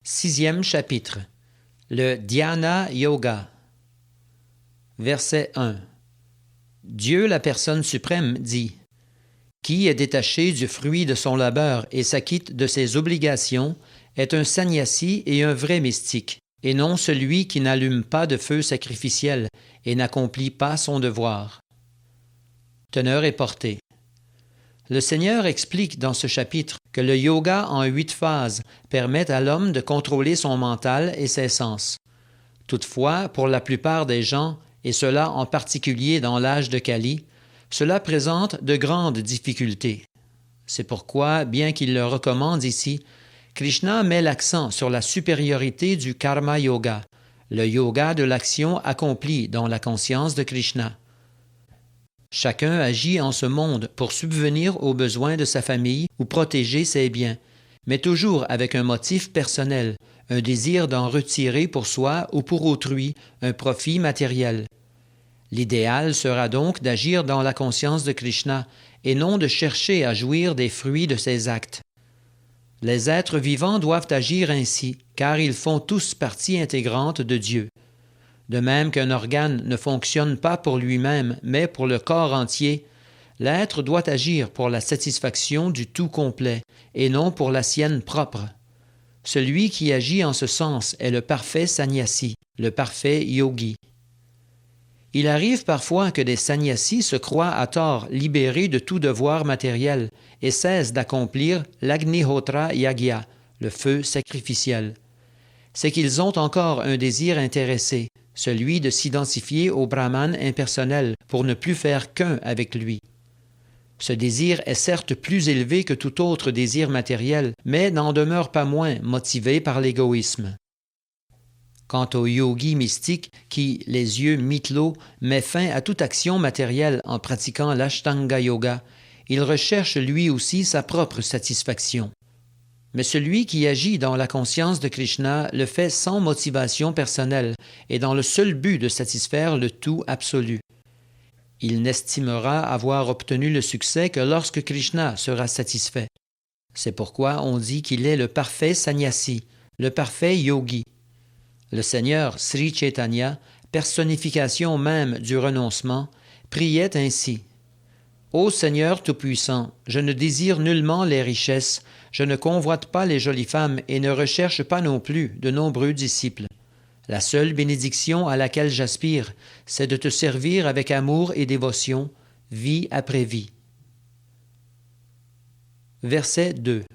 Sixième chapitre. Le Dhyana Yoga. Verset 1. Dieu, la personne suprême, dit « Qui est détaché du fruit de son labeur et s'acquitte de ses obligations est un sannyasi et un vrai mystique, et non celui qui n'allume pas de feu sacrificiel et n'accomplit pas son devoir. » Teneur et portée. Le Seigneur explique dans ce chapitre que le yoga en 8 phases permet à l'homme de contrôler son mental et ses sens. Toutefois, pour la plupart des gens, et cela en particulier dans l'âge de Kali, cela présente de grandes difficultés. C'est pourquoi, bien qu'il le recommande ici, Krishna met l'accent sur la supériorité du karma yoga, le yoga de l'action accomplie dans la conscience de Krishna. Chacun agit en ce monde pour subvenir aux besoins de sa famille ou protéger ses biens, mais toujours avec un motif personnel, un désir d'en retirer pour soi ou pour autrui un profit matériel. L'idéal sera donc d'agir dans la conscience de Krishna et non de chercher à jouir des fruits de ses actes. Les êtres vivants doivent agir ainsi, car ils font tous partie intégrante de Dieu. De même qu'un organe ne fonctionne pas pour lui-même, mais pour le corps entier, l'être doit agir pour la satisfaction du tout complet, et non pour la sienne propre. Celui qui agit en ce sens est le parfait sannyasi, le parfait yogi. Il arrive parfois que des sannyasis se croient à tort libérés de tout devoir matériel et cessent d'accomplir l'Agnihotra Yagya, le feu sacrificiel. C'est qu'ils ont encore un désir intéressé, celui de s'identifier au Brahman impersonnel pour ne plus faire qu'un avec lui. Ce désir est certes plus élevé que tout autre désir matériel, mais n'en demeure pas moins motivé par l'égoïsme. Quant au yogi mystique qui, les yeux mi-clos, met fin à toute action matérielle en pratiquant l'Ashtanga Yoga, il recherche lui aussi sa propre satisfaction. Mais celui qui agit dans la conscience de Krishna le fait sans motivation personnelle et dans le seul but de satisfaire le tout absolu. Il n'estimera avoir obtenu le succès que lorsque Krishna sera satisfait. C'est pourquoi on dit qu'il est le parfait sannyasi, le parfait yogi. Le Seigneur Sri Chaitanya, personnification même du renoncement, priait ainsi. Ô Seigneur Tout-Puissant, je ne désire nullement les richesses, je ne convoite pas les jolies femmes et ne recherche pas non plus de nombreux disciples. La seule bénédiction à laquelle j'aspire, c'est de te servir avec amour et dévotion, vie après vie. Verset 2.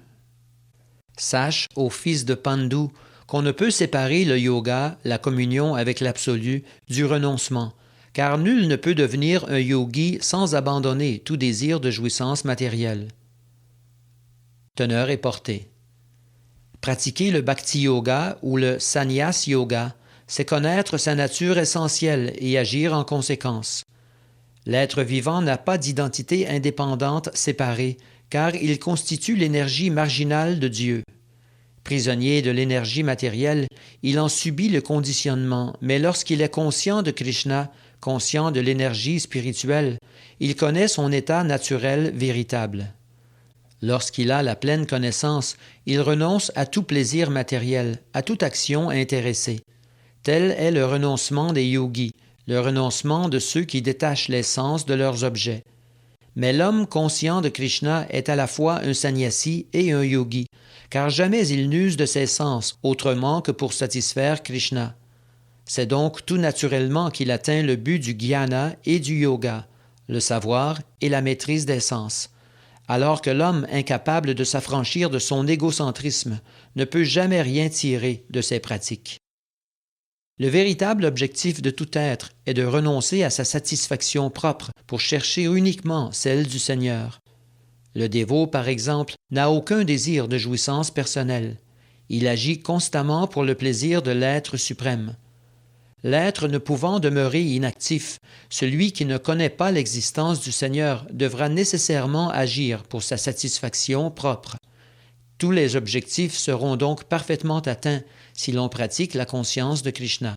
Sache, ô fils de Pandu, qu'on ne peut séparer le yoga, la communion avec l'absolu, du renoncement, car nul ne peut devenir un yogi sans abandonner tout désir de jouissance matérielle. Teneur et portée. Pratiquer le bhakti yoga ou le sannyas yoga, c'est connaître sa nature essentielle et agir en conséquence. L'être vivant n'a pas d'identité indépendante séparée, car il constitue l'énergie marginale de Dieu. Prisonnier de l'énergie matérielle, il en subit le conditionnement, mais lorsqu'il est conscient de Krishna, conscient de l'énergie spirituelle, il connaît son état naturel véritable. Lorsqu'il a la pleine connaissance, il renonce à tout plaisir matériel, à toute action intéressée. Tel est le renoncement des yogis, le renoncement de ceux qui détachent les sens de leurs objets. Mais l'homme conscient de Krishna est à la fois un sannyasi et un yogi, car jamais il n'use de ses sens autrement que pour satisfaire Krishna. C'est donc tout naturellement qu'il atteint le but du jnana et du yoga, le savoir et la maîtrise des sens, alors que l'homme incapable de s'affranchir de son égocentrisme ne peut jamais rien tirer de ses pratiques. Le véritable objectif de tout être est de renoncer à sa satisfaction propre pour chercher uniquement celle du Seigneur. Le dévot, par exemple, n'a aucun désir de jouissance personnelle. Il agit constamment pour le plaisir de l'être suprême. L'être ne pouvant demeurer inactif, celui qui ne connaît pas l'existence du Seigneur devra nécessairement agir pour sa satisfaction propre. Tous les objectifs seront donc parfaitement atteints si l'on pratique la conscience de Krishna.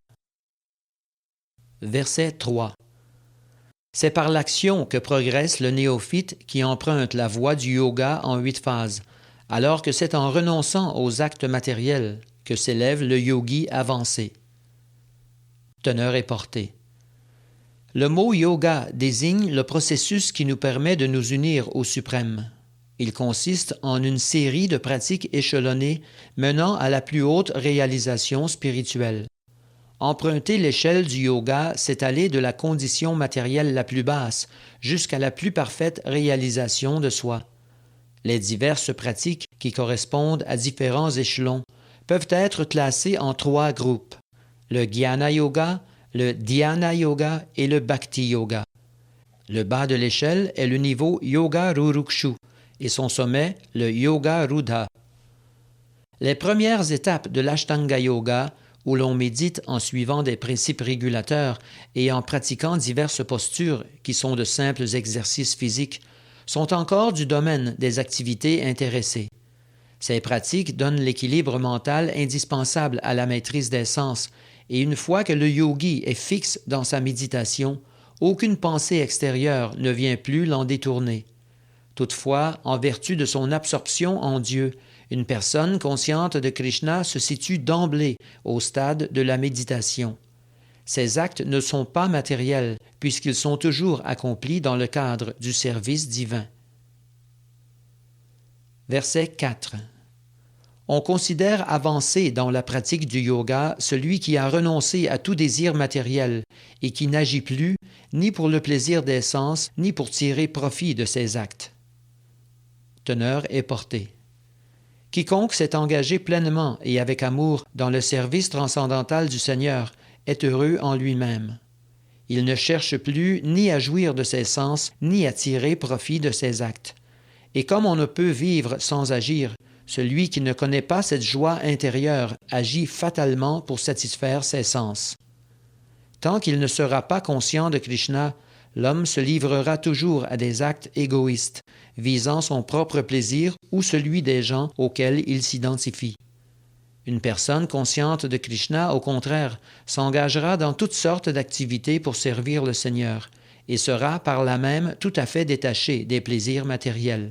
Verset 3. C'est par l'action que progresse le néophyte qui emprunte la voie du yoga en 8 phases, alors que c'est en renonçant aux actes matériels, que s'élève le yogi avancé. Teneur et portée. Le mot yoga désigne le processus qui nous permet de nous unir au suprême. Il consiste en une série de pratiques échelonnées menant à la plus haute réalisation spirituelle. Emprunter l'échelle du yoga, c'est aller de la condition matérielle la plus basse jusqu'à la plus parfaite réalisation de soi. Les diverses pratiques qui correspondent à différents échelons peuvent être classées en 3 groupes: le Jnana Yoga, le Dhyana Yoga et le Bhakti Yoga. Le bas de l'échelle est le niveau Yoga Rurukshu et son sommet, le Yoga Rudha. Les premières étapes de l'Ashtanga Yoga, où l'on médite en suivant des principes régulateurs et en pratiquant diverses postures qui sont de simples exercices physiques, sont encore du domaine des activités intéressées. Ces pratiques donnent l'équilibre mental indispensable à la maîtrise des sens, et une fois que le yogi est fixe dans sa méditation, aucune pensée extérieure ne vient plus l'en détourner. Toutefois, en vertu de son absorption en Dieu, une personne consciente de Krishna se situe d'emblée au stade de la méditation. Ces actes ne sont pas matériels, puisqu'ils sont toujours accomplis dans le cadre du service divin. Verset 4. On considère avancé dans la pratique du yoga celui qui a renoncé à tout désir matériel et qui n'agit plus ni pour le plaisir des sens, ni pour tirer profit de ses actes. Teneur et portée. Quiconque s'est engagé pleinement et avec amour dans le service transcendantal du Seigneur est heureux en lui-même. Il ne cherche plus ni à jouir de ses sens, ni à tirer profit de ses actes. Et comme on ne peut vivre sans agir, celui qui ne connaît pas cette joie intérieure agit fatalement pour satisfaire ses sens. Tant qu'il ne sera pas conscient de Krishna, l'homme se livrera toujours à des actes égoïstes, visant son propre plaisir ou celui des gens auxquels il s'identifie. Une personne consciente de Krishna, au contraire, s'engagera dans toutes sortes d'activités pour servir le Seigneur et sera par là même tout à fait détaché des plaisirs matériels.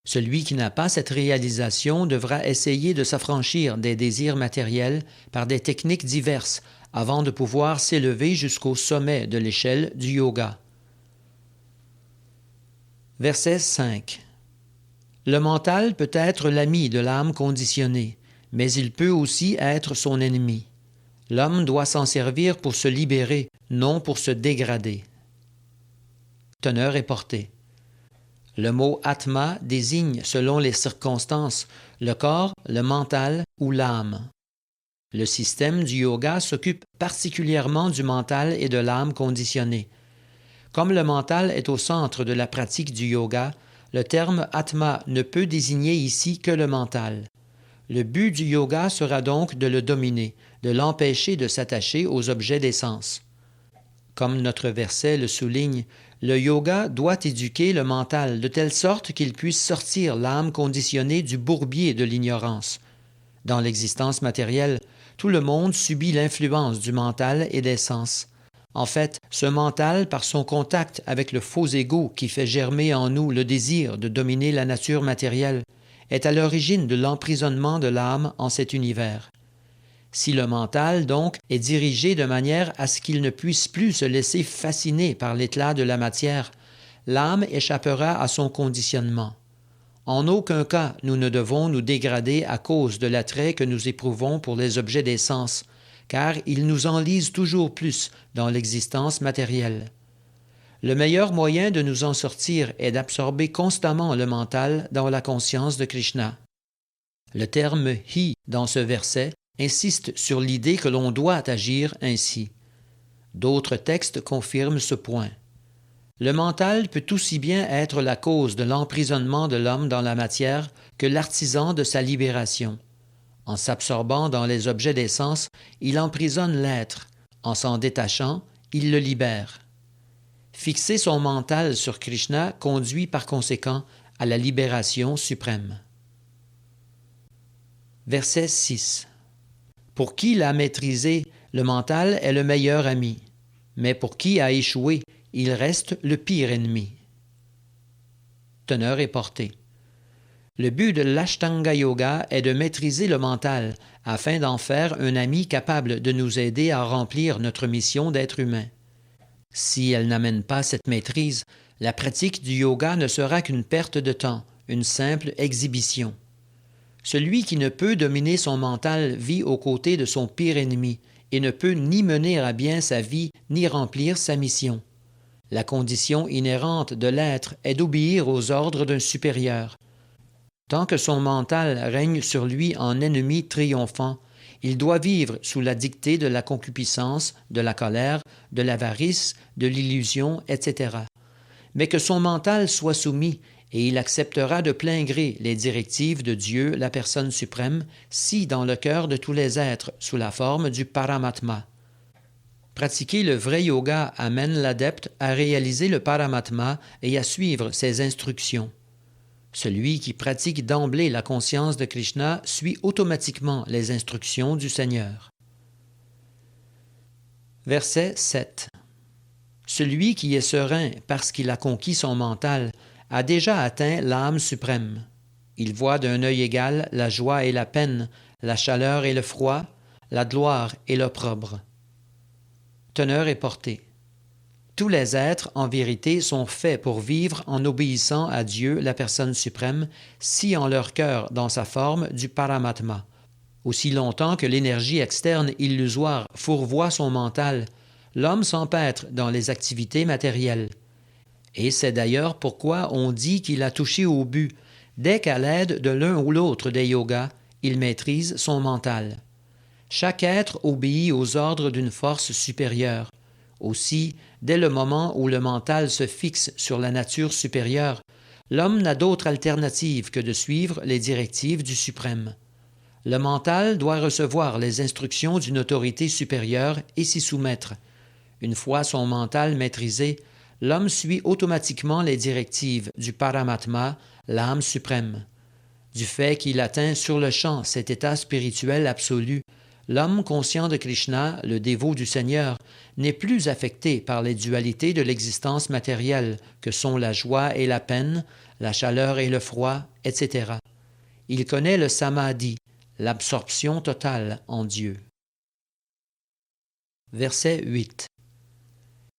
Celui qui n'a pas cette réalisation devra essayer de s'affranchir des désirs matériels par des techniques diverses avant de pouvoir s'élever jusqu'au sommet de l'échelle du yoga. Verset 5. Le mental peut être l'ami de l'âme conditionnée, mais il peut aussi être son ennemi. L'homme doit s'en servir pour se libérer, non pour se dégrader. Teneur et portée. Le mot Atma désigne, selon les circonstances, le corps, le mental ou l'âme. Le système du yoga s'occupe particulièrement du mental et de l'âme conditionnée. Comme le mental est au centre de la pratique du yoga, le terme Atma ne peut désigner ici que le mental. Le but du yoga sera donc de le dominer, de l'empêcher de s'attacher aux objets des sens. Comme notre verset le souligne, le yoga doit éduquer le mental de telle sorte qu'il puisse sortir l'âme conditionnée du bourbier de l'ignorance. Dans l'existence matérielle, tout le monde subit l'influence du mental et des sens. En fait, ce mental, par son contact avec le faux ego qui fait germer en nous le désir de dominer la nature matérielle, est à l'origine de l'emprisonnement de l'âme en cet univers. Si le mental, donc, est dirigé de manière à ce qu'il ne puisse plus se laisser fasciner par l'éclat de la matière, l'âme échappera à son conditionnement. En aucun cas nous ne devons nous dégrader à cause de l'attrait que nous éprouvons pour les objets des sens, car ils nous enlisent toujours plus dans l'existence matérielle. Le meilleur moyen de nous en sortir est d'absorber constamment le mental dans la conscience de Krishna. Le terme « hi » dans ce verset insiste sur l'idée que l'on doit agir ainsi. D'autres textes confirment ce point. Le mental peut aussi bien être la cause de l'emprisonnement de l'homme dans la matière que l'artisan de sa libération. En s'absorbant dans les objets des sens, il emprisonne l'être. En s'en détachant, il le libère. Fixer son mental sur Krishna conduit par conséquent à la libération suprême. Verset 6. Pour qui l'a maîtrisé, le mental est le meilleur ami, mais pour qui a échoué, il reste le pire ennemi. Teneur et portée. Le but de l'Ashtanga Yoga est de maîtriser le mental afin d'en faire un ami capable de nous aider à remplir notre mission d'être humain. Si elle n'amène pas cette maîtrise, la pratique du yoga ne sera qu'une perte de temps, une simple exhibition. Celui qui ne peut dominer son mental vit aux côtés de son pire ennemi et ne peut ni mener à bien sa vie ni remplir sa mission. La condition inhérente de l'être est d'obéir aux ordres d'un supérieur. Tant que son mental règne sur lui en ennemi triomphant, il doit vivre sous la dictée de la concupiscence, de la colère, de l'avarice, de l'illusion, etc. Mais que son mental soit soumis, et il acceptera de plein gré les directives de Dieu, la personne suprême, si dans le cœur de tous les êtres, sous la forme du Paramatma. Pratiquer le vrai yoga amène l'adepte à réaliser le Paramatma et à suivre ses instructions. Celui qui pratique d'emblée la conscience de Krishna suit automatiquement les instructions du Seigneur. Verset 7. Celui qui est serein parce qu'il a conquis son mental a déjà atteint l'âme suprême. Il voit d'un œil égal la joie et la peine, la chaleur et le froid, la gloire et l'opprobre. Teneur et portée. Tous les êtres, en vérité, sont faits pour vivre en obéissant à Dieu, la personne suprême, si en leur cœur, dans sa forme, du Paramatma. Aussi longtemps que l'énergie externe illusoire fourvoie son mental, l'homme s'empêtre dans les activités matérielles. Et c'est d'ailleurs pourquoi on dit qu'il a touché au but, dès qu'à l'aide de l'un ou l'autre des yogas, il maîtrise son mental. Chaque être obéit aux ordres d'une force supérieure. Aussi, dès le moment où le mental se fixe sur la nature supérieure, l'homme n'a d'autre alternative que de suivre les directives du Suprême. Le mental doit recevoir les instructions d'une autorité supérieure et s'y soumettre. Une fois son mental maîtrisé, l'homme suit automatiquement les directives du Paramatma, l'âme suprême. Du fait qu'il atteint sur le champ cet état spirituel absolu, l'homme conscient de Krishna, le dévot du Seigneur, n'est plus affecté par les dualités de l'existence matérielle que sont la joie et la peine, la chaleur et le froid, etc. Il connaît le samadhi, l'absorption totale en Dieu. Verset 8.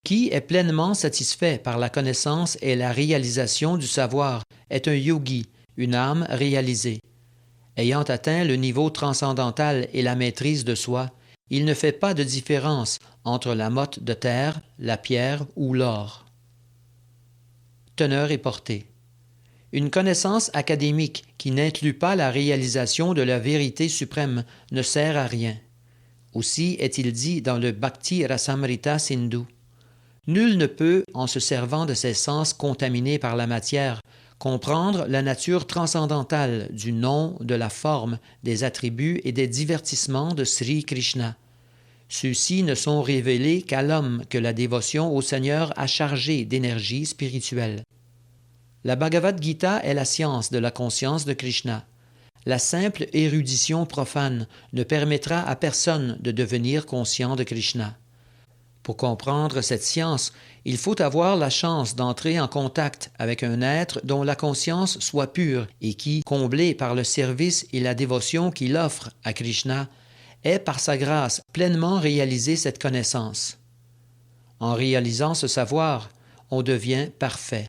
Qui est pleinement satisfait par la connaissance et la réalisation du savoir est un yogi, une âme réalisée. Ayant atteint le niveau transcendantal et la maîtrise de soi, il ne fait pas de différence entre la motte de terre, la pierre ou l'or. Teneur et portée. Une connaissance académique qui n'inclut pas la réalisation de la vérité suprême ne sert à rien. Aussi est-il dit dans le Bhakti Rasamrita Sindhu. Nul ne peut, en se servant de ses sens contaminés par la matière, comprendre la nature transcendantale du nom, de la forme, des attributs et des divertissements de Sri Krishna. Ceux-ci ne sont révélés qu'à l'homme que la dévotion au Seigneur a chargé d'énergie spirituelle. La Bhagavad Gita est la science de la conscience de Krishna. La simple érudition profane ne permettra à personne de devenir conscient de Krishna. Pour comprendre cette science, il faut avoir la chance d'entrer en contact avec un être dont la conscience soit pure et qui, comblé par le service et la dévotion qu'il offre à Krishna, ait par sa grâce pleinement réalisé cette connaissance. En réalisant ce savoir, on devient parfait.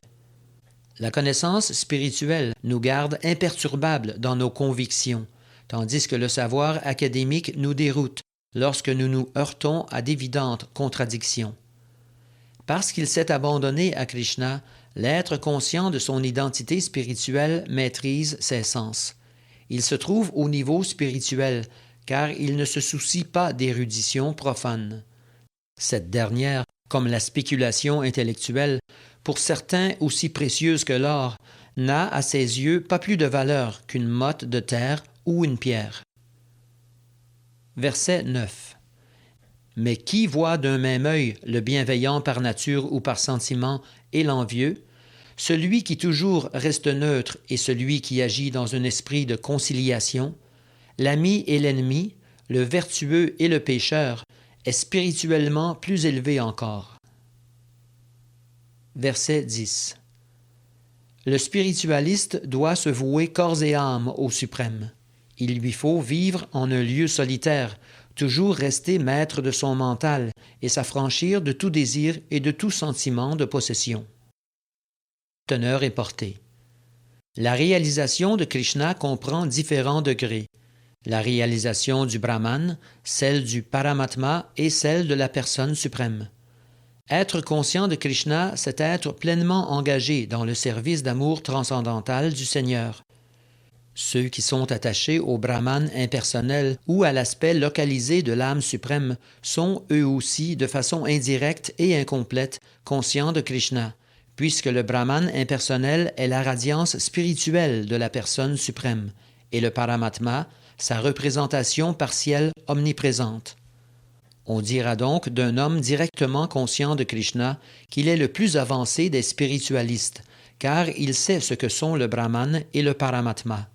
La connaissance spirituelle nous garde imperturbables dans nos convictions, tandis que le savoir académique nous déroute lorsque nous nous heurtons à d'évidentes contradictions. Parce qu'il s'est abandonné à Krishna, l'être conscient de son identité spirituelle maîtrise ses sens. Il se trouve au niveau spirituel, car il ne se soucie pas d'érudition profane. Cette dernière, comme la spéculation intellectuelle, pour certains aussi précieuse que l'or, n'a à ses yeux pas plus de valeur qu'une motte de terre ou une pierre. Verset 9. Mais qui voit d'un même œil le bienveillant par nature ou par sentiment et l'envieux, celui qui toujours reste neutre et celui qui agit dans un esprit de conciliation, l'ami et l'ennemi, le vertueux et le pécheur, est spirituellement plus élevé encore. Verset 10. Le spiritualiste doit se vouer corps et âme au suprême. Il lui faut vivre en un lieu solitaire, toujours rester maître de son mental et s'affranchir de tout désir et de tout sentiment de possession. Teneur et portée. La réalisation de Krishna comprend différents degrés. La réalisation du Brahman, celle du Paramatma et celle de la personne suprême. Être conscient de Krishna, c'est être pleinement engagé dans le service d'amour transcendantal du Seigneur. Ceux qui sont attachés au Brahman impersonnel ou à l'aspect localisé de l'âme suprême sont eux aussi, de façon indirecte et incomplète, conscients de Krishna, puisque le Brahman impersonnel est la radiance spirituelle de la personne suprême, et le Paramatma, sa représentation partielle omniprésente. On dira donc d'un homme directement conscient de Krishna qu'il est le plus avancé des spiritualistes, car il sait ce que sont le Brahman et le Paramatma.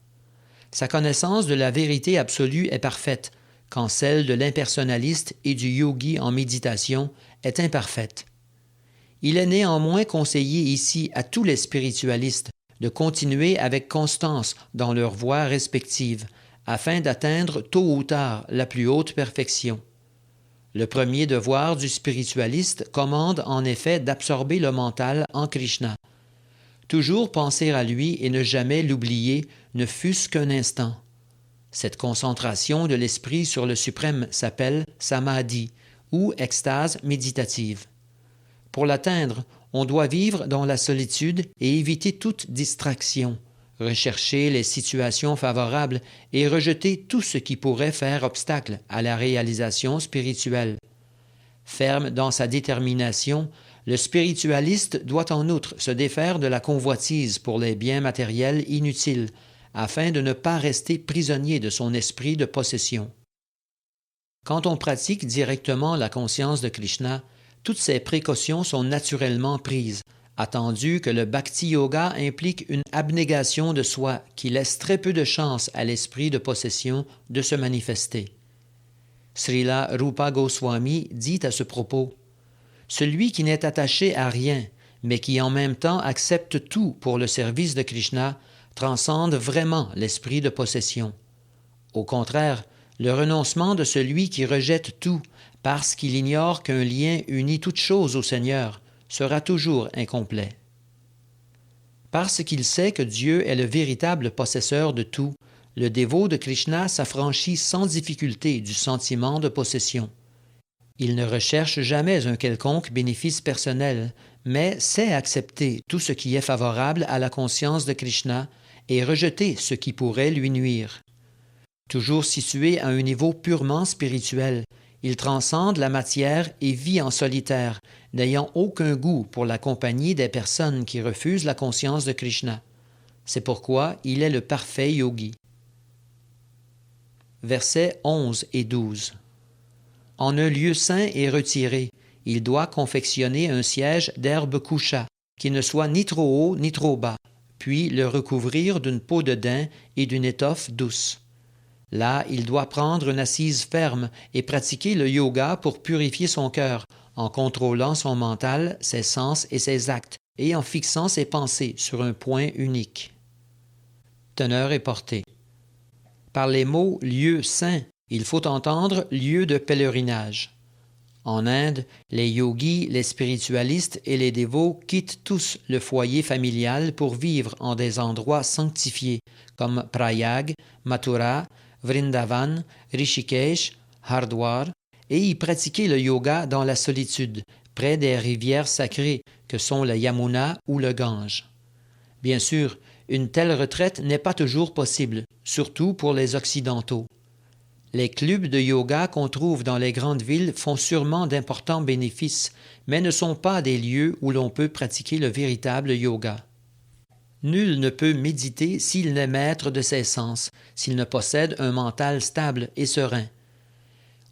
Sa connaissance de la vérité absolue est parfaite, quand celle de l'impersonnaliste et du yogi en méditation est imparfaite. Il est néanmoins conseillé ici à tous les spiritualistes de continuer avec constance dans leurs voies respectives, afin d'atteindre tôt ou tard la plus haute perfection. Le premier devoir du spiritualiste commande en effet d'absorber le mental en Krishna. Toujours penser à lui et ne jamais l'oublier, ne fût-ce qu'un instant. Cette concentration de l'esprit sur le suprême s'appelle samadhi ou extase méditative. Pour l'atteindre, on doit vivre dans la solitude et éviter toute distraction, rechercher les situations favorables et rejeter tout ce qui pourrait faire obstacle à la réalisation spirituelle. Ferme dans sa détermination, le spiritualiste doit en outre se défaire de la convoitise pour les biens matériels inutiles, afin de ne pas rester prisonnier de son esprit de possession. Quand on pratique directement la conscience de Krishna, toutes ces précautions sont naturellement prises, attendu que le Bhakti Yoga implique une abnégation de soi qui laisse très peu de chance à l'esprit de possession de se manifester. Srila Rupa Goswami dit à ce propos: « Celui qui n'est attaché à rien, mais qui en même temps accepte tout pour le service de Krishna, transcende vraiment l'esprit de possession. Au contraire, le renoncement de celui qui rejette tout parce qu'il ignore qu'un lien unit toute chose au Seigneur sera toujours incomplet. Parce qu'il sait que Dieu est le véritable possesseur de tout, le dévot de Krishna s'affranchit sans difficulté du sentiment de possession. Il ne recherche jamais un quelconque bénéfice personnel, mais sait accepter tout ce qui est favorable à la conscience de Krishna et rejeter ce qui pourrait lui nuire. Toujours situé à un niveau purement spirituel, il transcende la matière et vit en solitaire, n'ayant aucun goût pour la compagnie des personnes qui refusent la conscience de Krishna. C'est pourquoi il est le parfait yogi. Versets 11 et 12. En un lieu saint et retiré, il doit confectionner un siège d'herbe coucha, qui ne soit ni trop haut ni trop bas, puis le recouvrir d'une peau de daim et d'une étoffe douce. Là, il doit prendre une assise ferme et pratiquer le yoga pour purifier son cœur, en contrôlant son mental, ses sens et ses actes, et en fixant ses pensées sur un point unique. Teneur et portée. Par les mots « lieu saint », il faut entendre « lieu de pèlerinage ». En Inde, les yogis, les spiritualistes et les dévots quittent tous le foyer familial pour vivre en des endroits sanctifiés, comme Prayag, Mathura, Vrindavan, Rishikesh, Hardwar, et y pratiquer le yoga dans la solitude, près des rivières sacrées que sont la Yamuna ou le Gange. Bien sûr, une telle retraite n'est pas toujours possible, surtout pour les Occidentaux. Les clubs de yoga qu'on trouve dans les grandes villes font sûrement d'importants bénéfices, mais ne sont pas des lieux où l'on peut pratiquer le véritable yoga. Nul ne peut méditer s'il n'est maître de ses sens, s'il ne possède un mental stable et serein.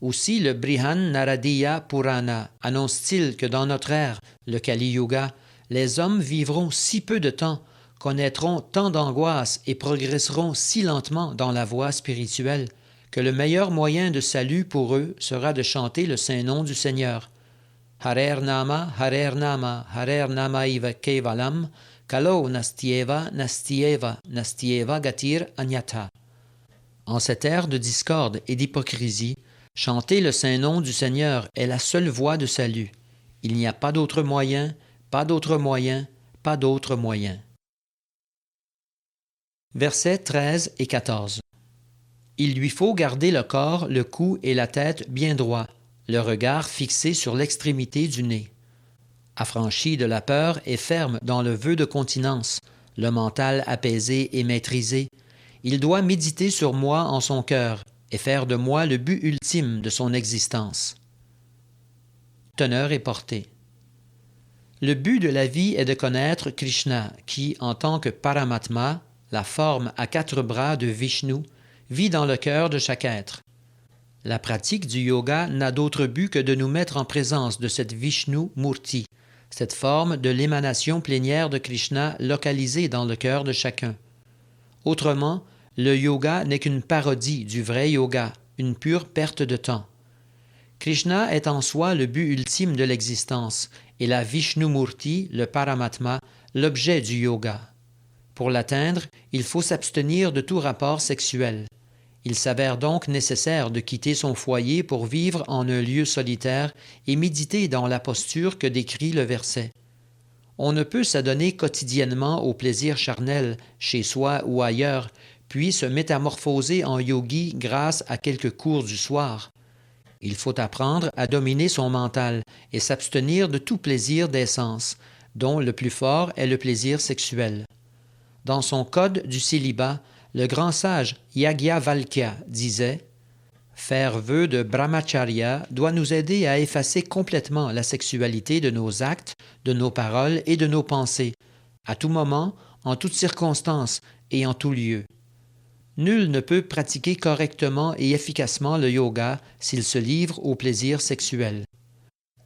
Aussi le Brihan Naradiya Purana annonce-t-il que dans notre ère, le Kali Yuga, les hommes vivront si peu de temps, connaîtront tant d'angoisses et progresseront si lentement dans la voie spirituelle, que le meilleur moyen de salut pour eux sera de chanter le saint nom du Seigneur. Harer Nama Iva Kevalam, Kalo nastyeva, nastyeva, nastyeva gatir anyatha. En cette ère de discorde et d'hypocrisie, chanter le saint nom du Seigneur est la seule voie de salut. Il n'y a pas d'autre moyen, pas d'autre moyen, pas d'autre moyen. Versets 13 et 14. Il lui faut garder le corps, le cou et la tête bien droits, le regard fixé sur l'extrémité du nez. Affranchi de la peur et ferme dans le vœu de continence, le mental apaisé et maîtrisé, il doit méditer sur moi en son cœur et faire de moi le but ultime de son existence. Teneur et portée. Le but de la vie est de connaître Krishna qui, en tant que Paramatma, la forme à 4 bras de Vishnu, vit dans le cœur de chaque être. La pratique du yoga n'a d'autre but que de nous mettre en présence de cette Vishnu Murti, cette forme de l'émanation plénière de Krishna localisée dans le cœur de chacun. Autrement, le yoga n'est qu'une parodie du vrai yoga, une pure perte de temps. Krishna est en soi le but ultime de l'existence et la Vishnumurti, le Paramatma, l'objet du yoga. Pour l'atteindre, il faut s'abstenir de tout rapport sexuel. Il s'avère donc nécessaire de quitter son foyer pour vivre en un lieu solitaire et méditer dans la posture que décrit le verset. On ne peut s'adonner quotidiennement au plaisir charnel, chez soi ou ailleurs, puis se métamorphoser en yogi grâce à quelques cours du soir. Il faut apprendre à dominer son mental et s'abstenir de tout plaisir des sens, dont le plus fort est le plaisir sexuel. Dans son code du célibat, le grand sage Yagyavalkya disait « Faire vœu de brahmacharya doit nous aider à effacer complètement la sexualité de nos actes, de nos paroles et de nos pensées, à tout moment, en toutes circonstances et en tout lieu. Nul ne peut pratiquer correctement et efficacement le yoga s'il se livre au plaisir sexuel.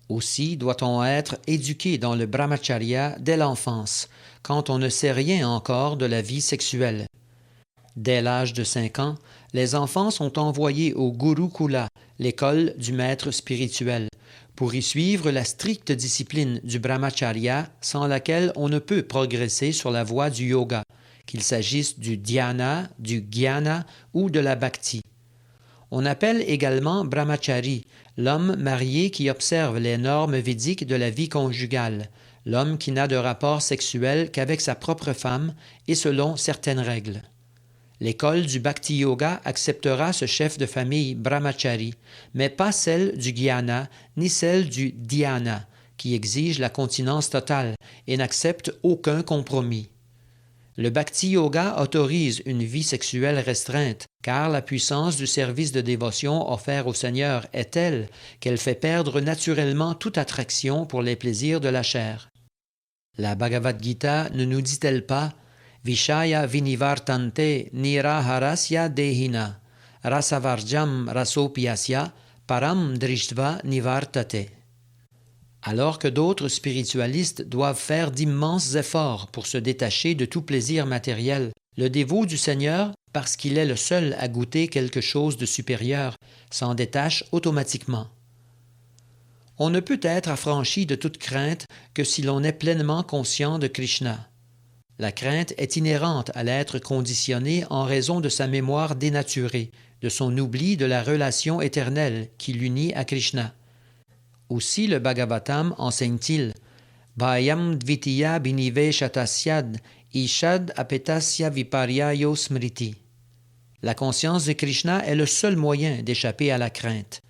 Aussi doit-on être éduqué dans le brahmacharya dès l'enfance, quand on ne sait rien encore de la vie sexuelle. Dès l'âge de 5 ans, les enfants sont envoyés au Gurukula, l'école du maître spirituel, pour y suivre la stricte discipline du brahmacharya sans laquelle on ne peut progresser sur la voie du yoga, qu'il s'agisse du dhyana, du jnana ou de la bhakti. On appelle également brahmachari l'homme marié qui observe les normes védiques de la vie conjugale, l'homme qui n'a de rapport sexuel qu'avec sa propre femme et selon certaines règles. L'école du Bhakti Yoga acceptera ce chef de famille brahmachari, mais pas celle du jnana ni celle du dhyana, qui exige la continence totale et n'accepte aucun compromis. Le Bhakti Yoga autorise une vie sexuelle restreinte, car la puissance du service de dévotion offert au Seigneur est telle qu'elle fait perdre naturellement toute attraction pour les plaisirs de la chair. La Bhagavad Gita ne nous dit-elle pas Vishaya vinivartante niraharasya dehina rasavarjam rasopiyasya param drishtva nivartate. Alors que d'autres spiritualistes doivent faire d'immenses efforts pour se détacher de tout plaisir matériel, le dévot du Seigneur, parce qu'il est le seul à goûter quelque chose de supérieur, s'en détache automatiquement. On ne peut être affranchi de toute crainte que si l'on est pleinement conscient de Krishna. La crainte est inhérente à l'être conditionné en raison de sa mémoire dénaturée, de son oubli de la relation éternelle qui l'unit à Krishna. Aussi le Bhagavatam enseigne-t-il Bhayam dvitiya biniveshatasyad ishad apetasya viparyayo smriti. La conscience de Krishna est le seul moyen d'échapper à la crainte.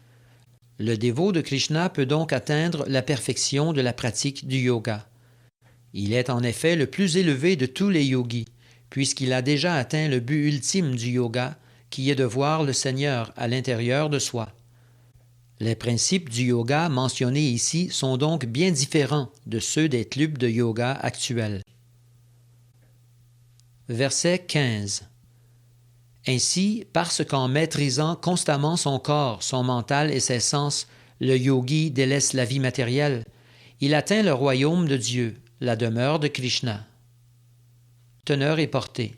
Le dévot de Krishna peut donc atteindre la perfection de la pratique du yoga. Il est en effet le plus élevé de tous les yogis, puisqu'il a déjà atteint le but ultime du yoga, qui est de voir le Seigneur à l'intérieur de soi. Les principes du yoga mentionnés ici sont donc bien différents de ceux des clubs de yoga actuels. Verset 15. Ainsi, parce qu'en maîtrisant constamment son corps, son mental et ses sens, le yogi délaisse la vie matérielle, il atteint le royaume de Dieu, la demeure de Krishna. Teneur et portée.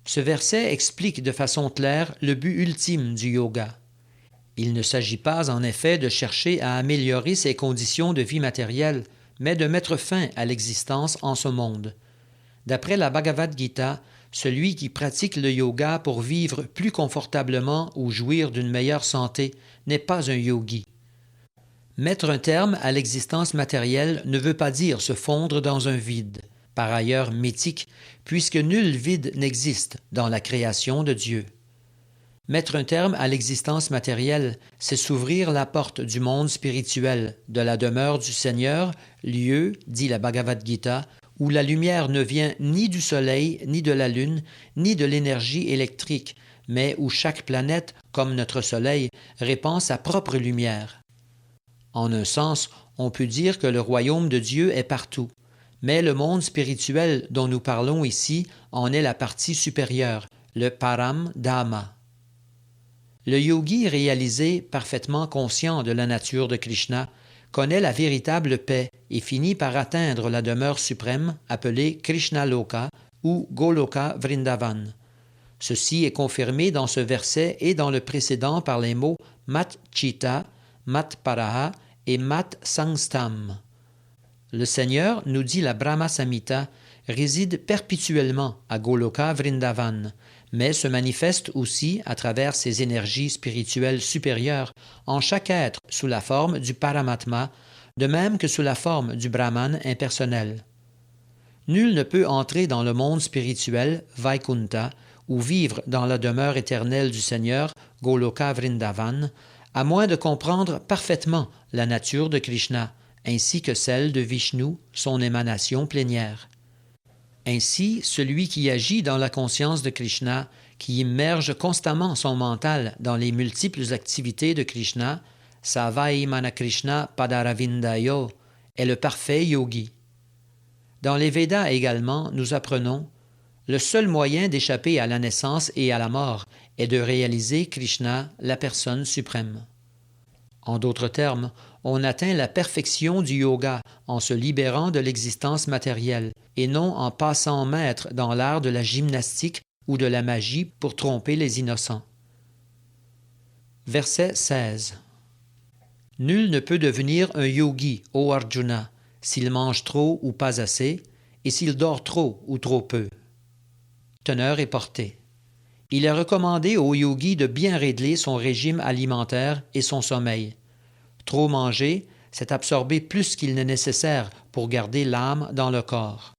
Ce verset explique de façon claire le but ultime du yoga. Il ne s'agit pas en effet de chercher à améliorer ses conditions de vie matérielle, mais de mettre fin à l'existence en ce monde. D'après la Bhagavad Gita, celui qui pratique le yoga pour vivre plus confortablement ou jouir d'une meilleure santé n'est pas un yogi. Mettre un terme à l'existence matérielle ne veut pas dire se fondre dans un vide, par ailleurs mythique, puisque nul vide n'existe dans la création de Dieu. Mettre un terme à l'existence matérielle, c'est s'ouvrir la porte du monde spirituel, de la demeure du Seigneur, lieu, dit la Bhagavad Gita, où la lumière ne vient ni du soleil, ni de la lune, ni de l'énergie électrique, mais où chaque planète, comme notre soleil, répand sa propre lumière. En un sens, on peut dire que le royaume de Dieu est partout, mais le monde spirituel dont nous parlons ici en est la partie supérieure, le Param Dhamma. Le yogi réalisé, parfaitement conscient de la nature de Krishna, connaît la véritable paix et finit par atteindre la demeure suprême appelée Krishna Loka ou Goloka Vrindavan. Ceci est confirmé dans ce verset et dans le précédent par les mots Mat Chitta, Mat Paraha et Mat Sangstam. Le Seigneur, nous dit la Brahma Samhita, réside perpétuellement à Goloka Vrindavan, mais se manifeste aussi à travers ses énergies spirituelles supérieures en chaque être sous la forme du Paramatma, de même que sous la forme du Brahman impersonnel. Nul ne peut entrer dans le monde spirituel, Vaikunta, ou vivre dans la demeure éternelle du Seigneur, Goloka Vrindavan, à moins de comprendre parfaitement la nature de Krishna, ainsi que celle de Vishnu, son émanation plénière. Ainsi, celui qui agit dans la conscience de Krishna, qui immerge constamment son mental dans les multiples activités de Krishna, Savai Mana Krishna Padaravindayo, est le parfait yogi. Dans les Védas également, nous apprenons le seul moyen d'échapper à la naissance et à la mort est de réaliser Krishna, la personne suprême. En d'autres termes, on atteint la perfection du yoga en se libérant de l'existence matérielle et non en passant maître dans l'art de la gymnastique ou de la magie pour tromper les innocents. Verset 16. Nul ne peut devenir un yogi, ô Arjuna, s'il mange trop ou pas assez, et s'il dort trop ou trop peu. Teneur et portée. Il est recommandé au yogi de bien régler son régime alimentaire et son sommeil. Trop manger, c'est absorber plus qu'il n'est nécessaire pour garder l'âme dans le corps.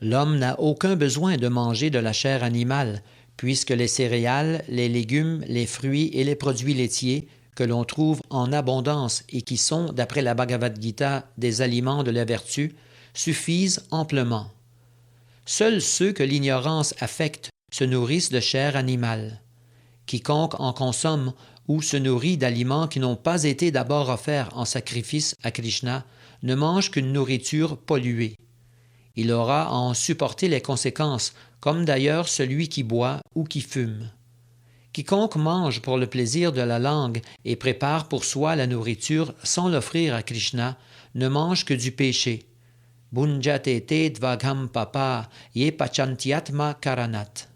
L'homme n'a aucun besoin de manger de la chair animale, puisque les céréales, les légumes, les fruits et les produits laitiers, que l'on trouve en abondance et qui sont, d'après la Bhagavad Gita, des aliments de la vertu, suffisent amplement. Seuls ceux que l'ignorance affecte se nourrissent de chair animale. Quiconque en consomme ou se nourrit d'aliments qui n'ont pas été d'abord offerts en sacrifice à Krishna ne mange qu'une nourriture polluée. Il aura à en supporter les conséquences, comme d'ailleurs celui qui boit ou qui fume. Quiconque mange pour le plaisir de la langue et prépare pour soi la nourriture sans l'offrir à Krishna ne mange que du péché. Bunjate te dvagham papa ye pachantyatma karanat.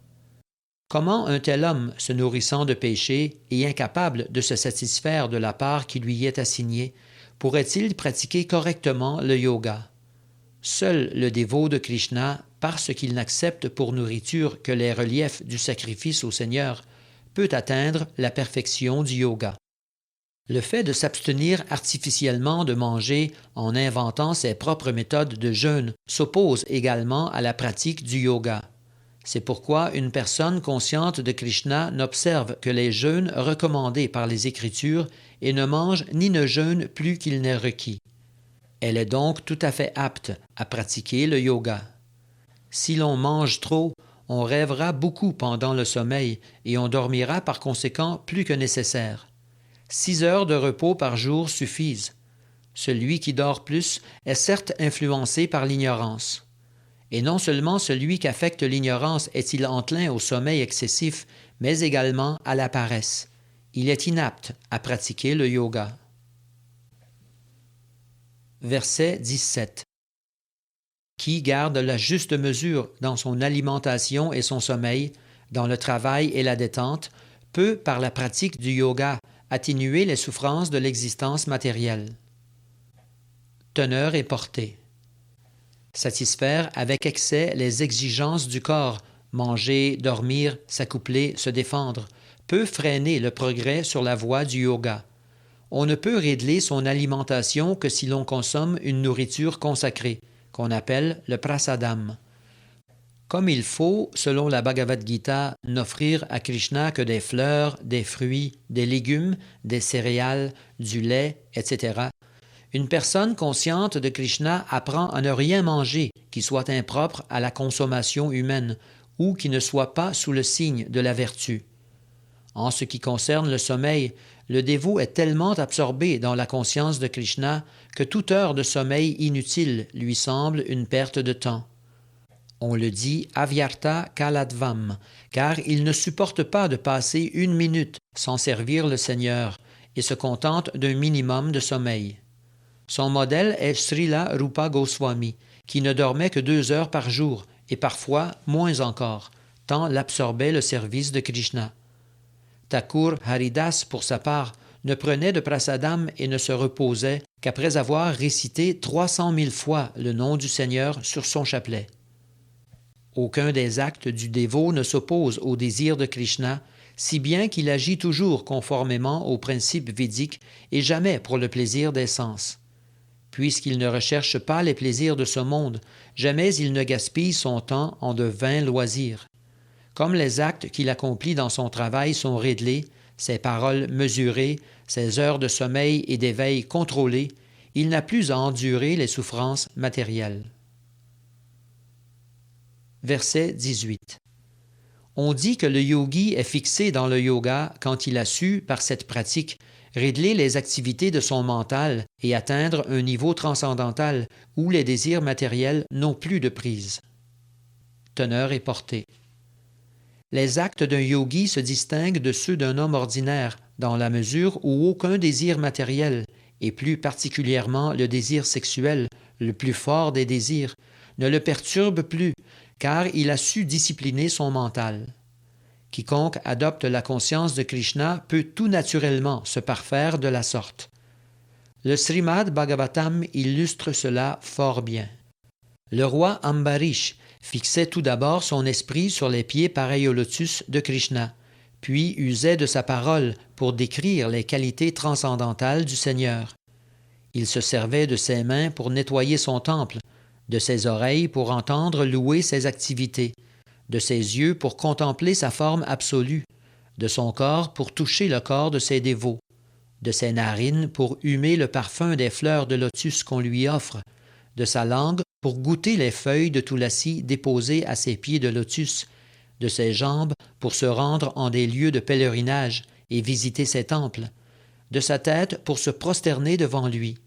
Comment un tel homme, se nourrissant de péché et incapable de se satisfaire de la part qui lui est assignée, pourrait-il pratiquer correctement le yoga? Seul le dévot de Krishna, parce qu'il n'accepte pour nourriture que les reliefs du sacrifice au Seigneur, peut atteindre la perfection du yoga. Le fait de s'abstenir artificiellement de manger en inventant ses propres méthodes de jeûne s'oppose également à la pratique du yoga. C'est pourquoi une personne consciente de Krishna n'observe que les jeûnes recommandés par les Écritures et ne mange ni ne jeûne plus qu'il n'est requis. Elle est donc tout à fait apte à pratiquer le yoga. Si l'on mange trop, on rêvera beaucoup pendant le sommeil et on dormira par conséquent plus que nécessaire. 6 heures de repos par jour suffisent. Celui qui dort plus est certes influencé par l'ignorance. Et non seulement celui qu'affecte l'ignorance est-il enclin au sommeil excessif, mais également à la paresse. Il est inapte à pratiquer le yoga. Verset 17. Qui garde la juste mesure dans son alimentation et son sommeil, dans le travail et la détente, peut, par la pratique du yoga, atténuer les souffrances de l'existence matérielle. Teneur et portée. satisfaire avec excès les exigences du corps, manger, dormir, s'accoupler, se défendre, peut freiner le progrès sur la voie du yoga. On ne peut régler son alimentation que si l'on consomme une nourriture consacrée, qu'on appelle le prasadam. Comme il faut, selon la Bhagavad Gita, n'offrir à Krishna que des fleurs, des fruits, des légumes, des céréales, du lait, etc. Une personne consciente de Krishna apprend à ne rien manger qui soit impropre à la consommation humaine ou qui ne soit pas sous le signe de la vertu. En ce qui concerne le sommeil, le dévot est tellement absorbé dans la conscience de Krishna que toute heure de sommeil inutile lui semble une perte de temps. On le dit avyarta kaladvam, car il ne supporte pas de passer une minute sans servir le Seigneur et se contente d'un minimum de sommeil. Son modèle est Srila Rupa Goswami, qui ne dormait que 2 heures par jour et parfois moins encore, tant l'absorbait le service de Krishna. Thakur Haridas, pour sa part, ne prenait de prasadam et ne se reposait qu'après avoir récité 300 000 fois le nom du Seigneur sur son chapelet. Aucun des actes du dévot ne s'oppose au désir de Krishna, si bien qu'il agit toujours conformément aux principes védiques et jamais pour le plaisir des sens. Puisqu'il ne recherche pas les plaisirs de ce monde, jamais il ne gaspille son temps en de vains loisirs. Comme les actes qu'il accomplit dans son travail sont réglés, ses paroles mesurées, ses heures de sommeil et d'éveil contrôlées, il n'a plus à endurer les souffrances matérielles. Verset 18. On dit que le yogi est fixé dans le yoga quand il a su, par cette pratique, régler les activités de son mental et atteindre un niveau transcendantal où les désirs matériels n'ont plus de prise. Teneur et portée. Les actes d'un yogi se distinguent de ceux d'un homme ordinaire dans la mesure où aucun désir matériel, et plus particulièrement le désir sexuel, le plus fort des désirs, ne le perturbe plus, car il a su discipliner son mental. Quiconque adopte la conscience de Krishna peut tout naturellement se parfaire de la sorte. Le Srimad Bhagavatam illustre cela fort bien. Le roi Ambarish fixait tout d'abord son esprit sur les pieds pareils au lotus de Krishna, puis usait de sa parole pour décrire les qualités transcendantales du Seigneur. Il se servait de ses mains pour nettoyer son temple, de ses oreilles pour entendre louer ses activités, de ses yeux pour contempler sa forme absolue, de son corps pour toucher le corps de ses dévots, de ses narines pour humer le parfum des fleurs de lotus qu'on lui offre, de sa langue pour goûter les feuilles de Tulasi déposées à ses pieds de lotus, de ses jambes pour se rendre en des lieux de pèlerinage et visiter ses temples, de sa tête pour se prosterner devant lui.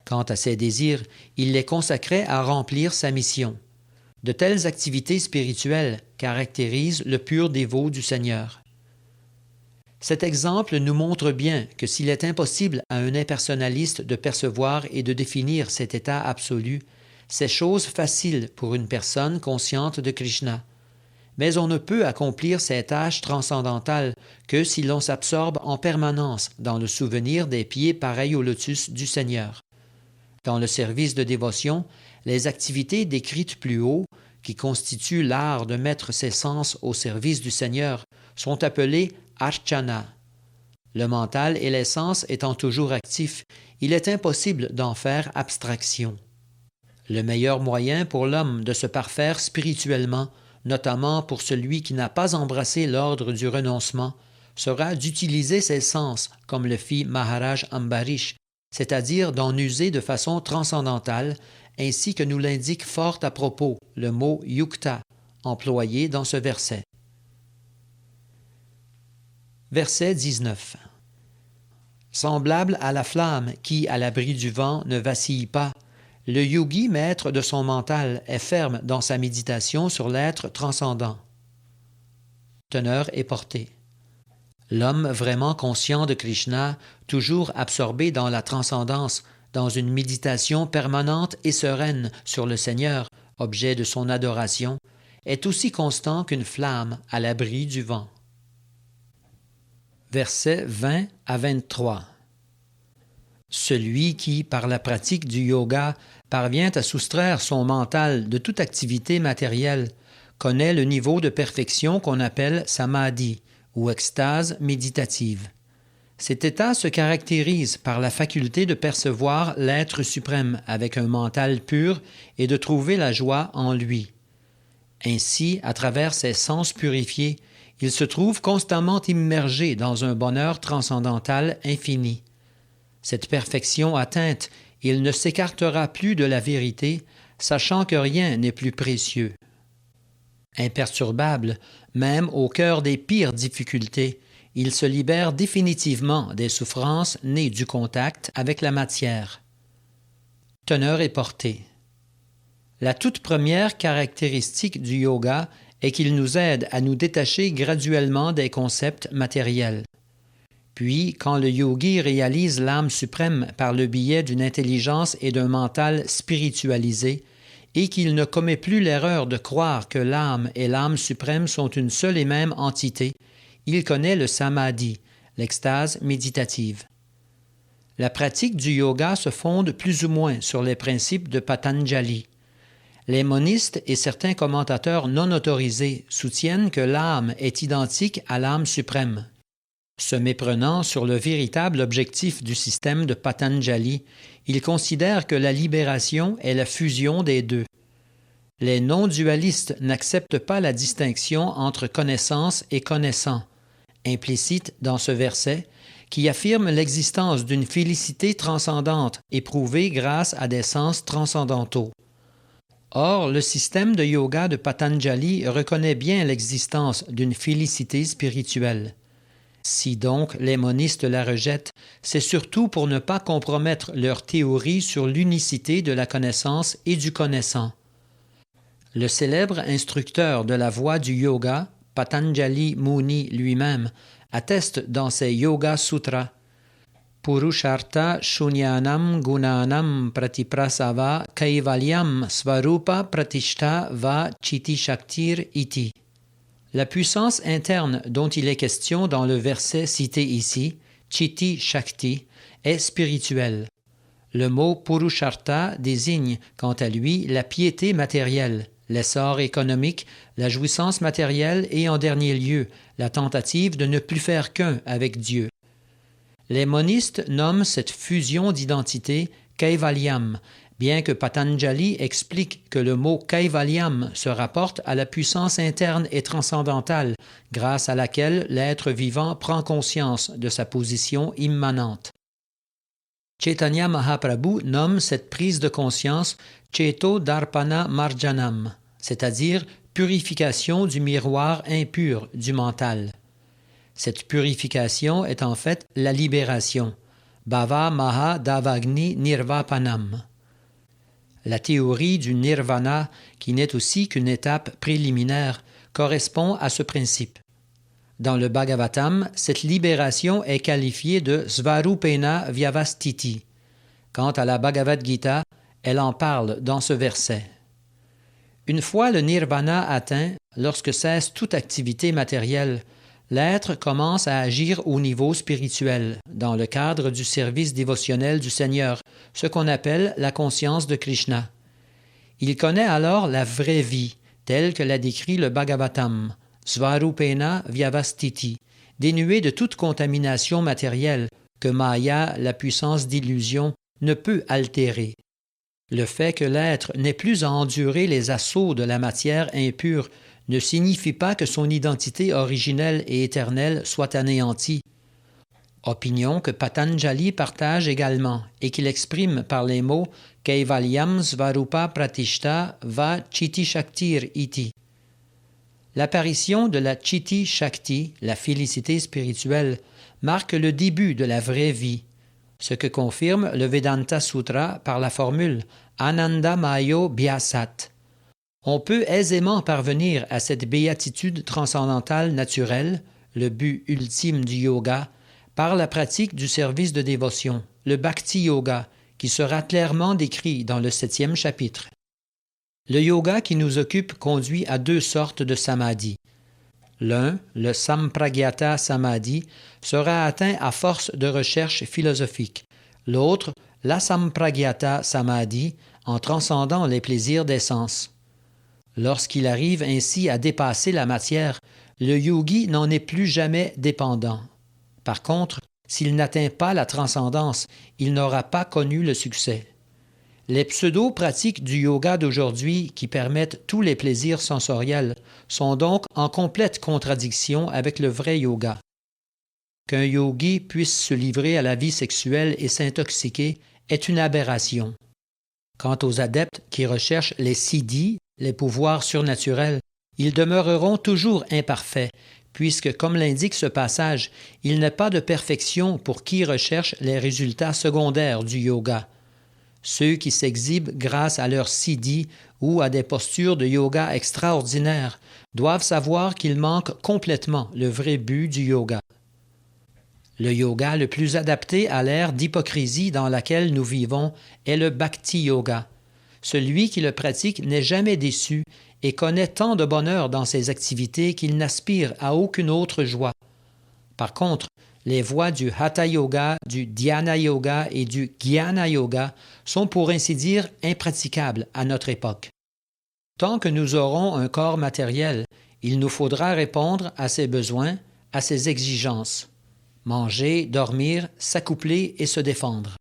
Quant à ses désirs, il les consacrait à remplir sa mission. De telles activités spirituelles caractérisent le pur dévot du Seigneur. Cet exemple nous montre bien que s'il est impossible à un impersonnaliste de percevoir et de définir cet état absolu, c'est chose facile pour une personne consciente de Krishna. Mais on ne peut accomplir ces tâches transcendantales que si l'on s'absorbe en permanence dans le souvenir des pieds pareils au lotus du Seigneur. Dans le service de dévotion, les activités décrites plus haut, qui constituent l'art de mettre ses sens au service du Seigneur, sont appelées archana. Le mental et les sens étant toujours actifs, il est impossible d'en faire abstraction. Le meilleur moyen pour l'homme de se parfaire spirituellement, notamment pour celui qui n'a pas embrassé l'ordre du renoncement, sera d'utiliser ses sens comme le fit Maharaj Ambarish, c'est-à-dire d'en user de façon transcendantale, ainsi que nous l'indique fort à propos le mot yukta, employé dans ce verset. Verset 19. Semblable à la flamme qui, à l'abri du vent, ne vacille pas, le yogi, maître de son mental, est ferme dans sa méditation sur l'être transcendant. Teneur et portée. L'homme vraiment conscient de Krishna, toujours absorbé dans la transcendance, dans une méditation permanente et sereine sur le Seigneur, objet de son adoration, est aussi constant qu'une flamme à l'abri du vent. Versets 20 à 23. Celui qui, par la pratique du yoga, parvient à soustraire son mental de toute activité matérielle, connaît le niveau de perfection qu'on appelle samadhi, ou extase méditative. Cet état se caractérise par la faculté de percevoir l'être suprême avec un mental pur et de trouver la joie en lui. Ainsi, à travers ses sens purifiés, il se trouve constamment immergé dans un bonheur transcendantal infini. Cette perfection atteinte, il ne s'écartera plus de la vérité, sachant que rien n'est plus précieux. Imperturbable, même au cœur des pires difficultés, il se libère définitivement des souffrances nées du contact avec la matière. Teneur et portée. La toute première caractéristique du yoga est qu'il nous aide à nous détacher graduellement des concepts matériels. Puis, quand le yogi réalise l'âme suprême par le biais d'une intelligence et d'un mental spiritualisé, et qu'il ne commet plus l'erreur de croire que l'âme et l'âme suprême sont une seule et même entité, il connaît le samadhi, l'extase méditative. La pratique du yoga se fonde plus ou moins sur les principes de Patanjali. Les monistes et certains commentateurs non autorisés soutiennent que l'âme est identique à l'âme suprême. Se méprenant sur le véritable objectif du système de Patanjali, ils considèrent que la libération est la fusion des deux. Les non-dualistes n'acceptent pas la distinction entre connaissance et connaissant, implicite dans ce verset, qui affirme l'existence d'une félicité transcendante éprouvée grâce à des sens transcendantaux. Or, le système de yoga de Patanjali reconnaît bien l'existence d'une félicité spirituelle. Si donc les monistes la rejettent, c'est surtout pour ne pas compromettre leur théorie sur l'unicité de la connaissance et du connaissant. Le célèbre instructeur de la voie du yoga, Patanjali Muni lui-même, atteste dans ses Yoga Sutras Purushartha Shunyanam Gunanam Pratiprasava Kaivalyam Svarupa Pratishta Va Chitti Shaktir Iti. La puissance interne dont il est question dans le verset cité ici, Chitti Shakti, est spirituelle. Le mot Purushartha désigne, quant à lui, la piété matérielle, l'essor économique, la jouissance matérielle et, en dernier lieu, la tentative de ne plus faire qu'un avec Dieu. Les monistes nomment cette fusion d'identité Kaivalyam, bien que Patanjali explique que le mot Kaivalyam se rapporte à la puissance interne et transcendantale, grâce à laquelle l'être vivant prend conscience de sa position immanente. Chaitanya Mahaprabhu nomme cette prise de conscience Cheto Darpana Marjanam, c'est-à-dire purification du miroir impur du mental. Cette purification est en fait la libération, Bhava Maha Davagni Nirvapanam. La théorie du nirvana, qui n'est aussi qu'une étape préliminaire, correspond à ce principe. Dans le Bhagavatam, cette libération est qualifiée de Svarupena Vyavastiti. Quant à la Bhagavad Gita, elle en parle dans ce verset. Une fois le nirvana atteint, lorsque cesse toute activité matérielle, l'être commence à agir au niveau spirituel, dans le cadre du service dévotionnel du Seigneur, ce qu'on appelle la conscience de Krishna. Il connaît alors la vraie vie, telle que l'a décrit le Bhagavatam, Svarupena Vyavastiti, dénuée de toute contamination matérielle que Maya, la puissance d'illusion, ne peut altérer. Le fait que l'être n'ait plus à endurer les assauts de la matière impure ne signifie pas que son identité originelle et éternelle soit anéantie. Opinion que Patanjali partage également et qu'il exprime par les mots Kaivalyam Svarupa Pratishta Va Chitti Shaktir Iti. L'apparition de la Chitti Shakti, la félicité spirituelle, marque le début de la vraie vie, ce que confirme le Vedanta Sutra par la formule Ananda Mayo Bhyasat. On peut aisément parvenir à cette béatitude transcendantale naturelle, le but ultime du yoga, par la pratique du service de dévotion, le Bhakti Yoga, qui sera clairement décrit dans le 7e chapitre. Le yoga qui nous occupe conduit à deux sortes de samadhi. L'un, le Sampragyata Samadhi, sera atteint à force de recherche philosophique, l'autre l'Asampragyata Samadhi en transcendant les plaisirs des sens. Lorsqu'il arrive ainsi à dépasser la matière, le yogi n'en est plus jamais dépendant. Par contre, s'il n'atteint pas la transcendance, il n'aura pas connu le succès. Les pseudo-pratiques du yoga d'aujourd'hui qui permettent tous les plaisirs sensoriels sont donc en complète contradiction avec le vrai yoga. Qu'un yogi puisse se livrer à la vie sexuelle et s'intoxiquer est une aberration. Quant aux adeptes qui recherchent les siddhis, les pouvoirs surnaturels, ils demeureront toujours imparfaits, puisque, comme l'indique ce passage, il n'est pas de perfection pour qui recherche les résultats secondaires du yoga. Ceux qui s'exhibent grâce à leur siddhi ou à des postures de yoga extraordinaires doivent savoir qu'ils manquent complètement le vrai but du yoga. Le yoga le plus adapté à l'ère d'hypocrisie dans laquelle nous vivons est le bhakti yoga. Celui qui le pratique n'est jamais déçu et connaît tant de bonheur dans ses activités qu'il n'aspire à aucune autre joie. Par contre, les voies du Hatha Yoga, du Dhyana Yoga et du Jnana Yoga sont pour ainsi dire impraticables à notre époque. Tant que nous aurons un corps matériel, il nous faudra répondre à ses besoins, à ses exigences. Manger, dormir, s'accoupler et se défendre.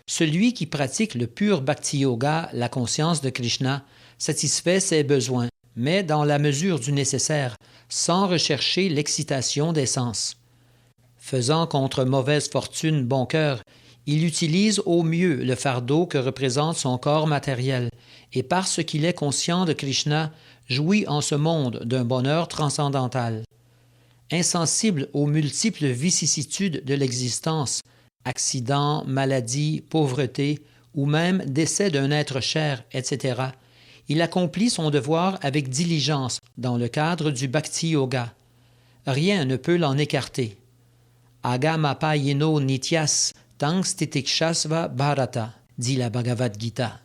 Celui qui pratique le pur Bhakti Yoga, la conscience de Krishna, satisfait ses besoins, mais dans la mesure du nécessaire, sans rechercher l'excitation des sens. Faisant contre mauvaise fortune bon cœur, il utilise au mieux le fardeau que représente son corps matériel, et parce qu'il est conscient de Krishna, jouit en ce monde d'un bonheur transcendantal. Insensible aux multiples vicissitudes de l'existence, accidents, maladies, pauvreté, ou même décès d'un être cher, etc., il accomplit son devoir avec diligence dans le cadre du Bhakti Yoga. Rien ne peut l'en écarter. Agamapayeno nityas tang stitikshasva bharata, dit la Bhagavad Gita.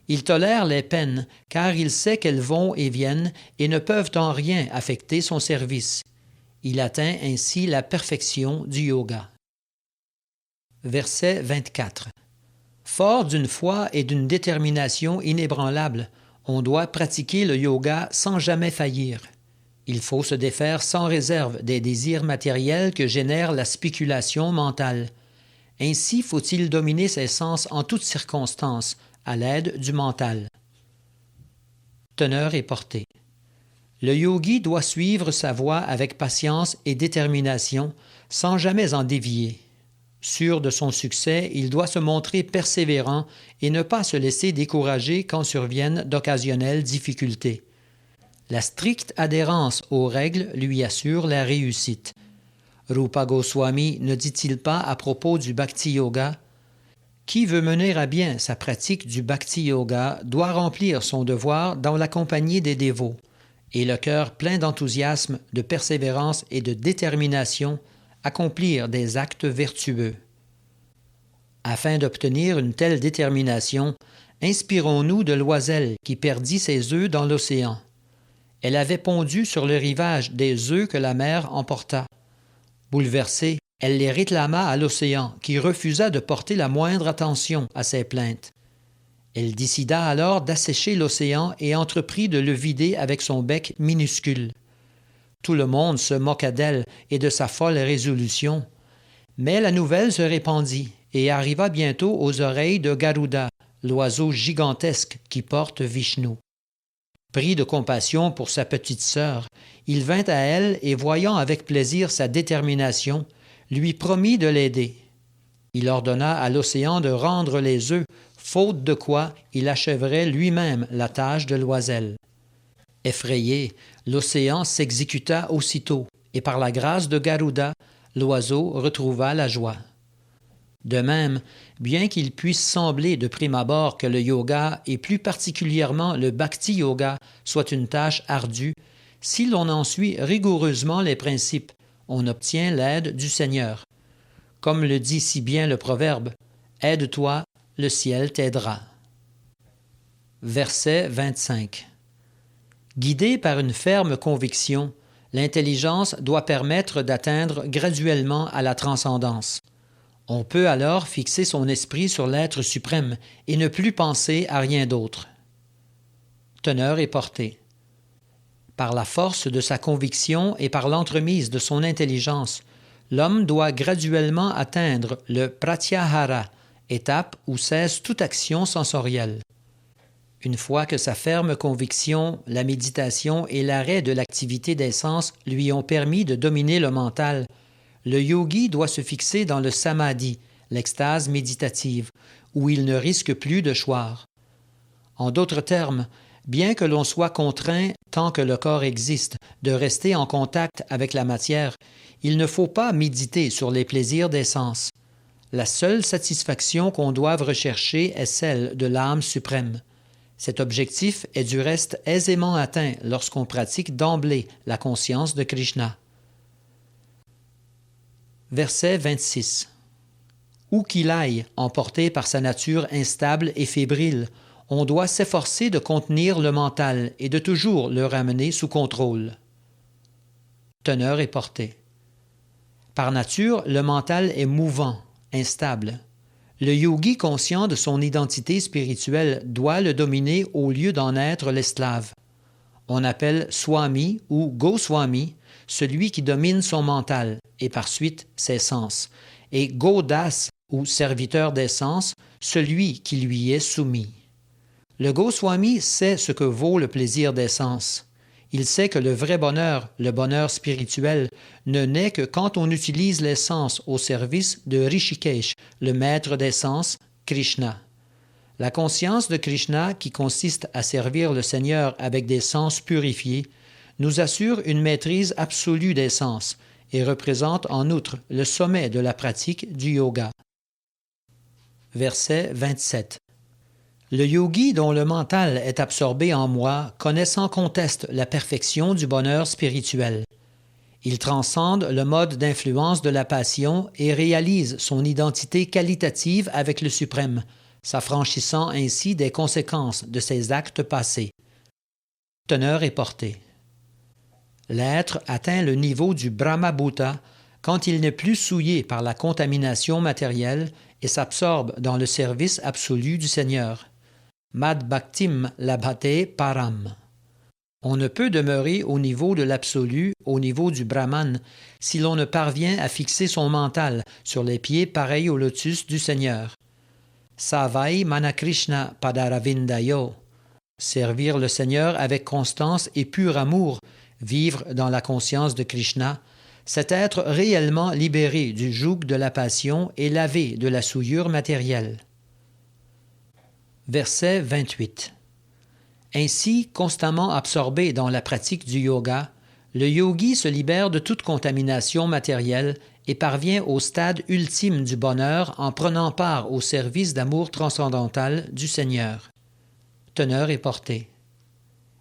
Il tolère les peines, car il sait qu'elles vont et viennent et ne peuvent en rien affecter son service. Il atteint ainsi la perfection du yoga. Verset 24. Fort d'une foi et d'une détermination inébranlables, on doit pratiquer le yoga sans jamais faillir. Il faut se défaire sans réserve des désirs matériels que génère la spéculation mentale. Ainsi faut-il dominer ses sens en toutes circonstances, à l'aide du mental. Teneur et portée. Le yogi doit suivre sa voie avec patience et détermination, sans jamais en dévier. Sûr de son succès, il doit se montrer persévérant et ne pas se laisser décourager quand surviennent d'occasionnelles difficultés. La stricte adhérence aux règles lui assure la réussite. Rupa Goswami ne dit-il pas à propos du Bhakti Yoga ? Qui veut mener à bien sa pratique du Bhakti Yoga doit remplir son devoir dans la compagnie des dévots, et le cœur plein d'enthousiasme, de persévérance et de détermination, accomplir des actes vertueux. Afin d'obtenir une telle détermination, inspirons-nous de l'oiselle qui perdit ses œufs dans l'océan. Elle avait pondu sur le rivage des œufs que la mer emporta. Bouleversée, elle les réclama à l'océan, qui refusa de porter la moindre attention à ses plaintes. Elle décida alors d'assécher l'océan et entreprit de le vider avec son bec minuscule. Tout le monde se moqua d'elle et de sa folle résolution. Mais la nouvelle se répandit et arriva bientôt aux oreilles de Garuda, l'oiseau gigantesque qui porte Vishnu. Pris de compassion pour sa petite sœur, il vint à elle et voyant avec plaisir sa détermination, lui promit de l'aider. Il ordonna à l'océan de rendre les œufs, faute de quoi il achèverait lui-même la tâche de l'oiselle. Effrayé, l'océan s'exécuta aussitôt, et par la grâce de Garuda, l'oiseau retrouva la joie. De même, bien qu'il puisse sembler de prime abord que le yoga, et plus particulièrement le bhakti yoga, soit une tâche ardue, si l'on en suit rigoureusement les principes, on obtient l'aide du Seigneur. Comme le dit si bien le proverbe, « Aide-toi, le ciel t'aidera ». Verset 25. Guidé par une ferme conviction, l'intelligence doit permettre d'atteindre graduellement à la transcendance. On peut alors fixer son esprit sur l'être suprême et ne plus penser à rien d'autre. Teneur et portée. Par la force de sa conviction et par l'entremise de son intelligence, l'homme doit graduellement atteindre le pratyahara, étape où cesse toute action sensorielle. Une fois que sa ferme conviction, la méditation et l'arrêt de l'activité des sens lui ont permis de dominer le mental, le yogi doit se fixer dans le samadhi, l'extase méditative, où il ne risque plus de choir. En d'autres termes, bien que l'on soit contraint, tant que le corps existe, de rester en contact avec la matière, il ne faut pas méditer sur les plaisirs des sens. La seule satisfaction qu'on doive rechercher est celle de l'âme suprême. Cet objectif est du reste aisément atteint lorsqu'on pratique d'emblée la conscience de Krishna. Verset 26. Où qu'il aille, emporté par sa nature instable et fébrile, on doit s'efforcer de contenir le mental et de toujours le ramener sous contrôle. Teneur et portée. Par nature, le mental est mouvant, instable. Le yogi conscient de son identité spirituelle doit le dominer au lieu d'en être l'esclave. On appelle Swami ou Goswami celui qui domine son mental et par suite ses sens, et Godas ou serviteur des sens celui qui lui est soumis. Le Goswami sait ce que vaut le plaisir des sens. Il sait que le vrai bonheur, le bonheur spirituel, ne naît que quand on utilise les sens au service de Rishikesh, le maître des sens, Krishna. La conscience de Krishna, qui consiste à servir le Seigneur avec des sens purifiés, nous assure une maîtrise absolue des sens et représente en outre le sommet de la pratique du yoga. Verset 27. Le yogi dont le mental est absorbé en moi connaît sans conteste la perfection du bonheur spirituel. Il transcende le mode d'influence de la passion et réalise son identité qualitative avec le suprême, s'affranchissant ainsi des conséquences de ses actes passés. Teneur et portée. L'être atteint le niveau du Brahma-bhuta quand il n'est plus souillé par la contamination matérielle et s'absorbe dans le service absolu du Seigneur. Mad Bhaktim Labhate Param. On ne peut demeurer au niveau de l'absolu, au niveau du Brahman, si l'on ne parvient à fixer son mental sur les pieds pareils au lotus du Seigneur. Savai Manakrishna Padaravindayo. Servir le Seigneur avec constance et pur amour, vivre dans la conscience de Krishna, c'est être réellement libéré du joug de la passion et lavé de la souillure matérielle. Verset 28. Ainsi, constamment absorbé dans la pratique du yoga, le yogi se libère de toute contamination matérielle et parvient au stade ultime du bonheur en prenant part au service d'amour transcendantal du Seigneur. Teneur et portée.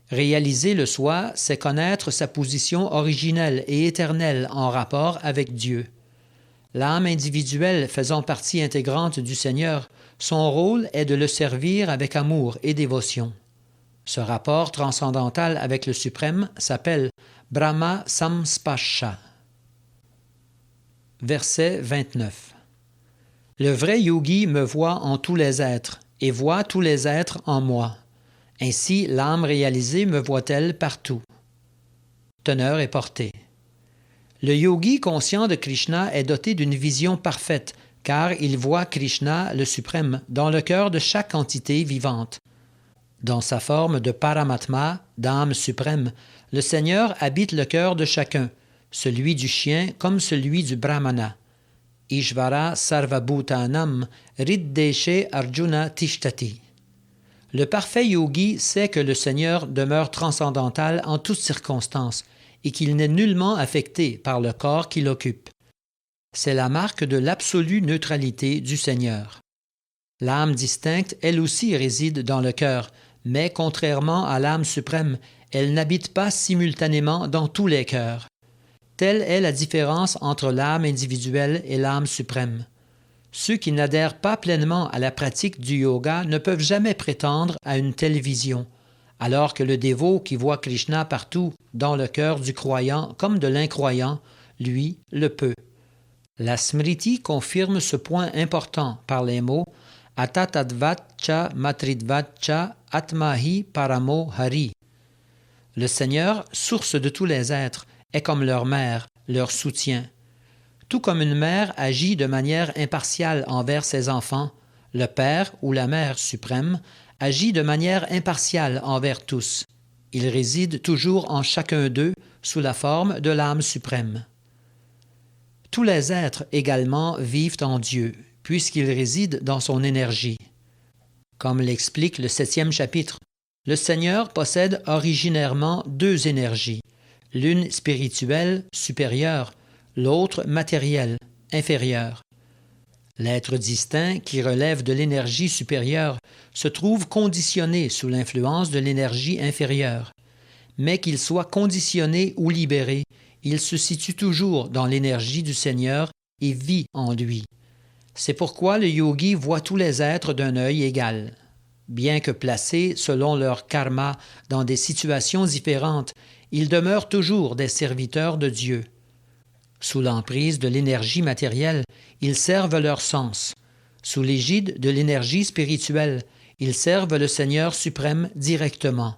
Réaliser le soi, c'est connaître sa position originelle et éternelle en rapport avec Dieu. L'âme individuelle faisant partie intégrante du Seigneur, son rôle est de le servir avec amour et dévotion. Ce rapport transcendantal avec le Suprême s'appelle Brahma Samspasha. Verset 29. Le vrai yogi me voit en tous les êtres et voit tous les êtres en moi. Ainsi, l'âme réalisée me voit-elle partout. Teneur et portée. Le yogi conscient de Krishna est doté d'une vision parfaite, car il voit Krishna, le Suprême, dans le cœur de chaque entité vivante. Dans sa forme de Paramatma, d'âme suprême, le Seigneur habite le cœur de chacun, celui du chien comme celui du brahmana. Ishvara sarvabhutanam riddeshe arjuna tishtati. Le parfait yogi sait que le Seigneur demeure transcendantal en toutes circonstances et qu'il n'est nullement affecté par le corps qu'il occupe. C'est la marque de l'absolue neutralité du Seigneur. L'âme distincte, elle aussi, réside dans le cœur, mais contrairement à l'âme suprême, elle n'habite pas simultanément dans tous les cœurs. Telle est la différence entre l'âme individuelle et l'âme suprême. Ceux qui n'adhèrent pas pleinement à la pratique du yoga ne peuvent jamais prétendre à une telle vision, alors que le dévot qui voit Krishna partout, dans le cœur du croyant comme de l'incroyant, lui, le peut. La Smriti confirme ce point important par les mots Atatadvatcha matridvatcha atmahi paramo hari. Le Seigneur, source de tous les êtres, est comme leur mère, leur soutien. Tout comme une mère agit de manière impartiale envers ses enfants, le Père ou la Mère suprême agit de manière impartiale envers tous. Il réside toujours en chacun d'eux sous la forme de l'âme suprême. Tous les êtres également vivent en Dieu, puisqu'ils résident dans son énergie. Comme l'explique le 7e chapitre, le Seigneur possède originairement deux énergies, l'une spirituelle, supérieure, l'autre matérielle, inférieure. L'être distinct, qui relève de l'énergie supérieure, se trouve conditionné sous l'influence de l'énergie inférieure. Mais qu'il soit conditionné ou libéré, il se situe toujours dans l'énergie du Seigneur et vit en lui. C'est pourquoi le yogi voit tous les êtres d'un œil égal. Bien que placés selon leur karma dans des situations différentes, ils demeurent toujours des serviteurs de Dieu. Sous l'emprise de l'énergie matérielle, ils servent leur sens. Sous l'égide de l'énergie spirituelle, ils servent le Seigneur suprême directement.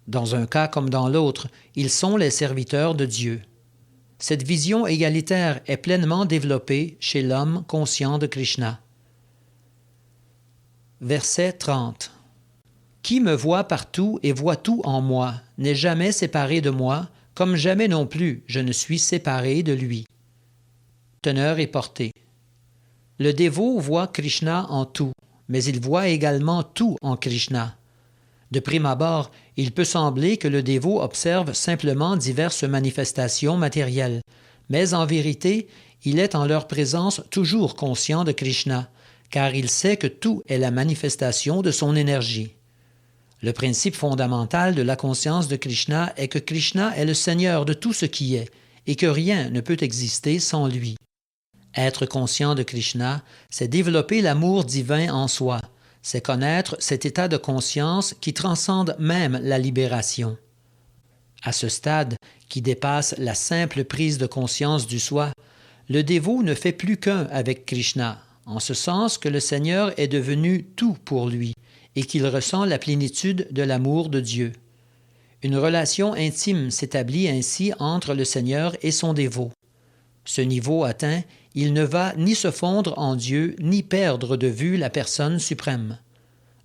Dans un cas comme dans l'autre, ils sont les serviteurs de Dieu. Cette vision égalitaire est pleinement développée chez l'homme conscient de Krishna. Verset 30. Qui me voit partout et voit tout en moi, n'est jamais séparé de moi, comme jamais non plus je ne suis séparé de lui. Teneur et portée. Le dévot voit Krishna en tout, mais il voit également tout en Krishna. De prime abord, il peut sembler que le dévot observe simplement diverses manifestations matérielles, mais en vérité, il est en leur présence toujours conscient de Krishna, car il sait que tout est la manifestation de son énergie. Le principe fondamental de la conscience de Krishna est que Krishna est le Seigneur de tout ce qui est, et que rien ne peut exister sans lui. Être conscient de Krishna, c'est développer l'amour divin en soi, c'est connaître cet état de conscience qui transcende même la libération. À ce stade, qui dépasse la simple prise de conscience du soi, le dévot ne fait plus qu'un avec Krishna, en ce sens que le Seigneur est devenu tout pour lui et qu'il ressent la plénitude de l'amour de Dieu. Une relation intime s'établit ainsi entre le Seigneur et son dévot. Ce niveau atteint, il ne va ni se fondre en Dieu, ni perdre de vue la personne suprême.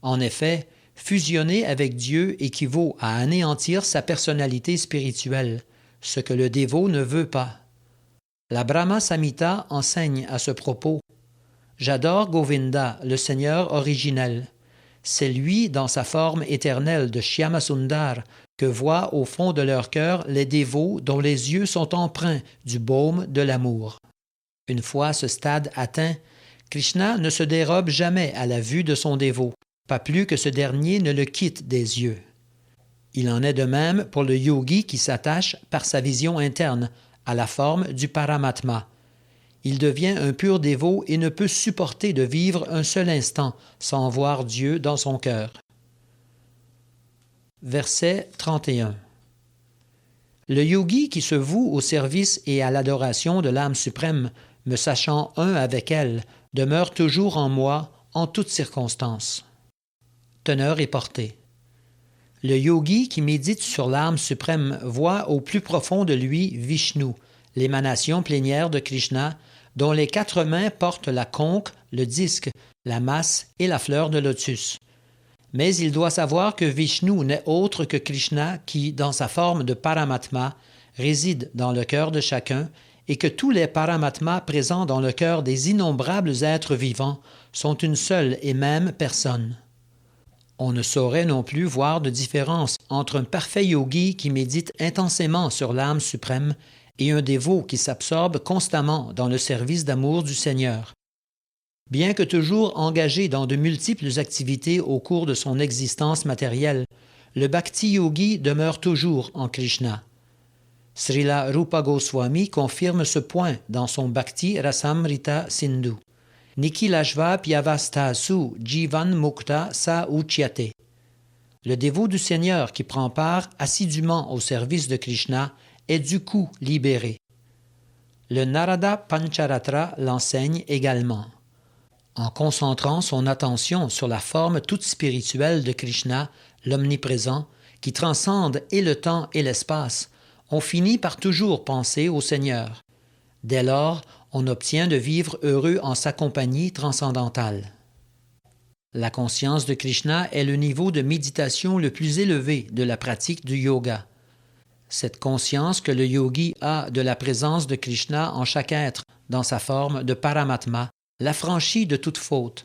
En effet, fusionner avec Dieu équivaut à anéantir sa personnalité spirituelle, ce que le dévot ne veut pas. La Brahma Samhita enseigne à ce propos. J'adore Govinda, le Seigneur originel. C'est lui, dans sa forme éternelle de Shyamasundar, que voient au fond de leur cœur les dévots dont les yeux sont empreints du baume de l'amour. Une fois ce stade atteint, Krishna ne se dérobe jamais à la vue de son dévot, pas plus que ce dernier ne le quitte des yeux. Il en est de même pour le yogi qui s'attache, par sa vision interne, à la forme du Paramatma. Il devient un pur dévot et ne peut supporter de vivre un seul instant sans voir Dieu dans son cœur. Verset 31. Le yogi qui se voue au service et à l'adoration de l'âme suprême, me sachant un avec elle, demeure toujours en moi en toutes circonstances. Teneur et portée. Le yogi qui médite sur l'âme suprême voit au plus profond de lui Vishnu, l'émanation plénière de Krishna, dont les 4 mains portent la conque, le disque, la masse et la fleur de lotus. Mais il doit savoir que Vishnu n'est autre que Krishna qui, dans sa forme de Paramatma, réside dans le cœur de chacun et que tous les Paramatmas présents dans le cœur des innombrables êtres vivants sont une seule et même personne. On ne saurait non plus voir de différence entre un parfait yogi qui médite intensément sur l'âme suprême et un dévot qui s'absorbe constamment dans le service d'amour du Seigneur. Bien que toujours engagé dans de multiples activités au cours de son existence matérielle, le bhakti yogi demeure toujours en Krishna. Srila Rupa Goswami confirme ce point dans son Bhakti Rasamrita Sindhu. Nikhilashva pyavastasu jivan mukta sa uchyate. Le dévot du Seigneur qui prend part assidûment au service de Krishna est du coup libéré. Le Narada Pancharatra l'enseigne également. En concentrant son attention sur la forme toute spirituelle de Krishna, l'omniprésent, qui transcende et le temps et l'espace, on finit par toujours penser au Seigneur. Dès lors, on obtient de vivre heureux en sa compagnie transcendantale. La conscience de Krishna est le niveau de méditation le plus élevé de la pratique du yoga. Cette conscience que le yogi a de la présence de Krishna en chaque être, dans sa forme de Paramatma, l'affranchit de toute faute.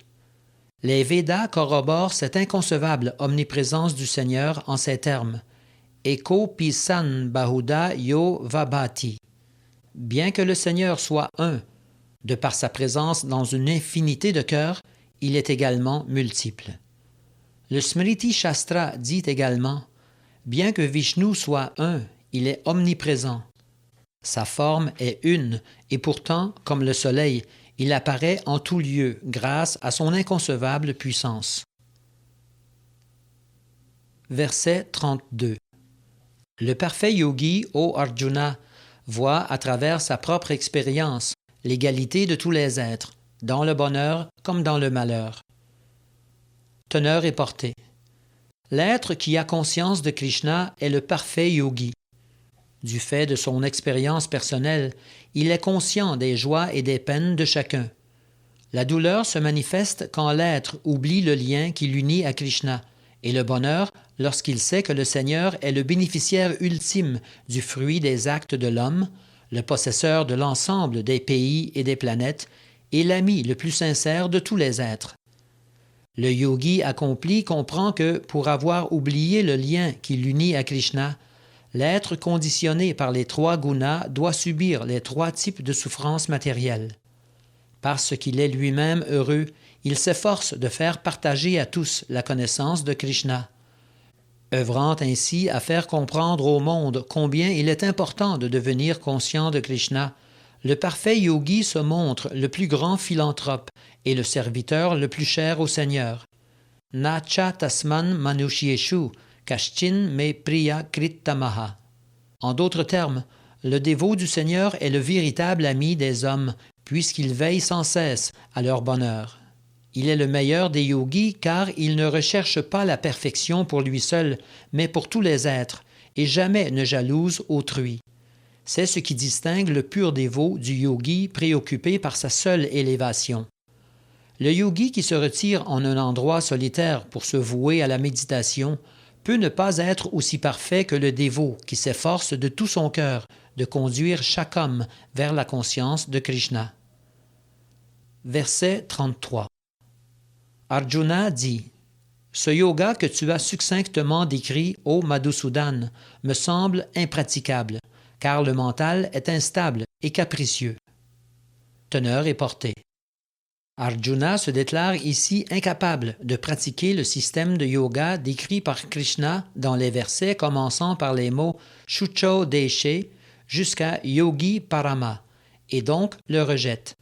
Les Védas corroborent cette inconcevable omniprésence du Seigneur en ces termes. Eko pisan bahuda yo vabhati. Bien que le Seigneur soit un, de par sa présence dans une infinité de cœurs, il est également multiple. Le Smriti Shastra dit également, bien que Vishnu soit un, il est omniprésent. Sa forme est une, et pourtant, comme le soleil, il apparaît en tout lieu grâce à son inconcevable puissance. Verset 32. Le parfait yogi, ô Arjuna, voit à travers sa propre expérience l'égalité de tous les êtres, dans le bonheur comme dans le malheur. Teneur et portée. L'être qui a conscience de Krishna est le parfait yogi. Du fait de son expérience personnelle, il est conscient des joies et des peines de chacun. La douleur se manifeste quand l'être oublie le lien qui l'unit à Krishna, et le bonheur lorsqu'il sait que le Seigneur est le bénéficiaire ultime du fruit des actes de l'homme, le possesseur de l'ensemble des pays et des planètes, et l'ami le plus sincère de tous les êtres. Le yogi accompli comprend que, pour avoir oublié le lien qui l'unit à Krishna, l'être conditionné par les 3 gunas doit subir les 3 types de souffrances matérielles. Parce qu'il est lui-même heureux, il s'efforce de faire partager à tous la connaissance de Krishna. Œuvrant ainsi à faire comprendre au monde combien il est important de devenir conscient de Krishna, le parfait yogi se montre le plus grand philanthrope et le serviteur le plus cher au Seigneur. Nacha tasman manushyeshu kashchin me priya krittamaha. En d'autres termes, le dévot du Seigneur est le véritable ami des hommes, puisqu'il veille sans cesse à leur bonheur. Il est le meilleur des yogis car il ne recherche pas la perfection pour lui seul, mais pour tous les êtres, et jamais ne jalouse autrui. C'est ce qui distingue le pur dévot du yogi préoccupé par sa seule élévation. Le yogi qui se retire en un endroit solitaire pour se vouer à la méditation peut ne pas être aussi parfait que le dévot qui s'efforce de tout son cœur de conduire chaque homme vers la conscience de Krishna. Verset 33. Arjuna dit « Ce yoga que tu as succinctement décrit, ô Madhusudan, me semble impraticable, car le mental est instable et capricieux. » Teneur et portée. Arjuna se déclare ici incapable de pratiquer le système de yoga décrit par Krishna dans les versets commençant par les mots Shucho Deshe jusqu'à Yogi Parama, et donc le rejette.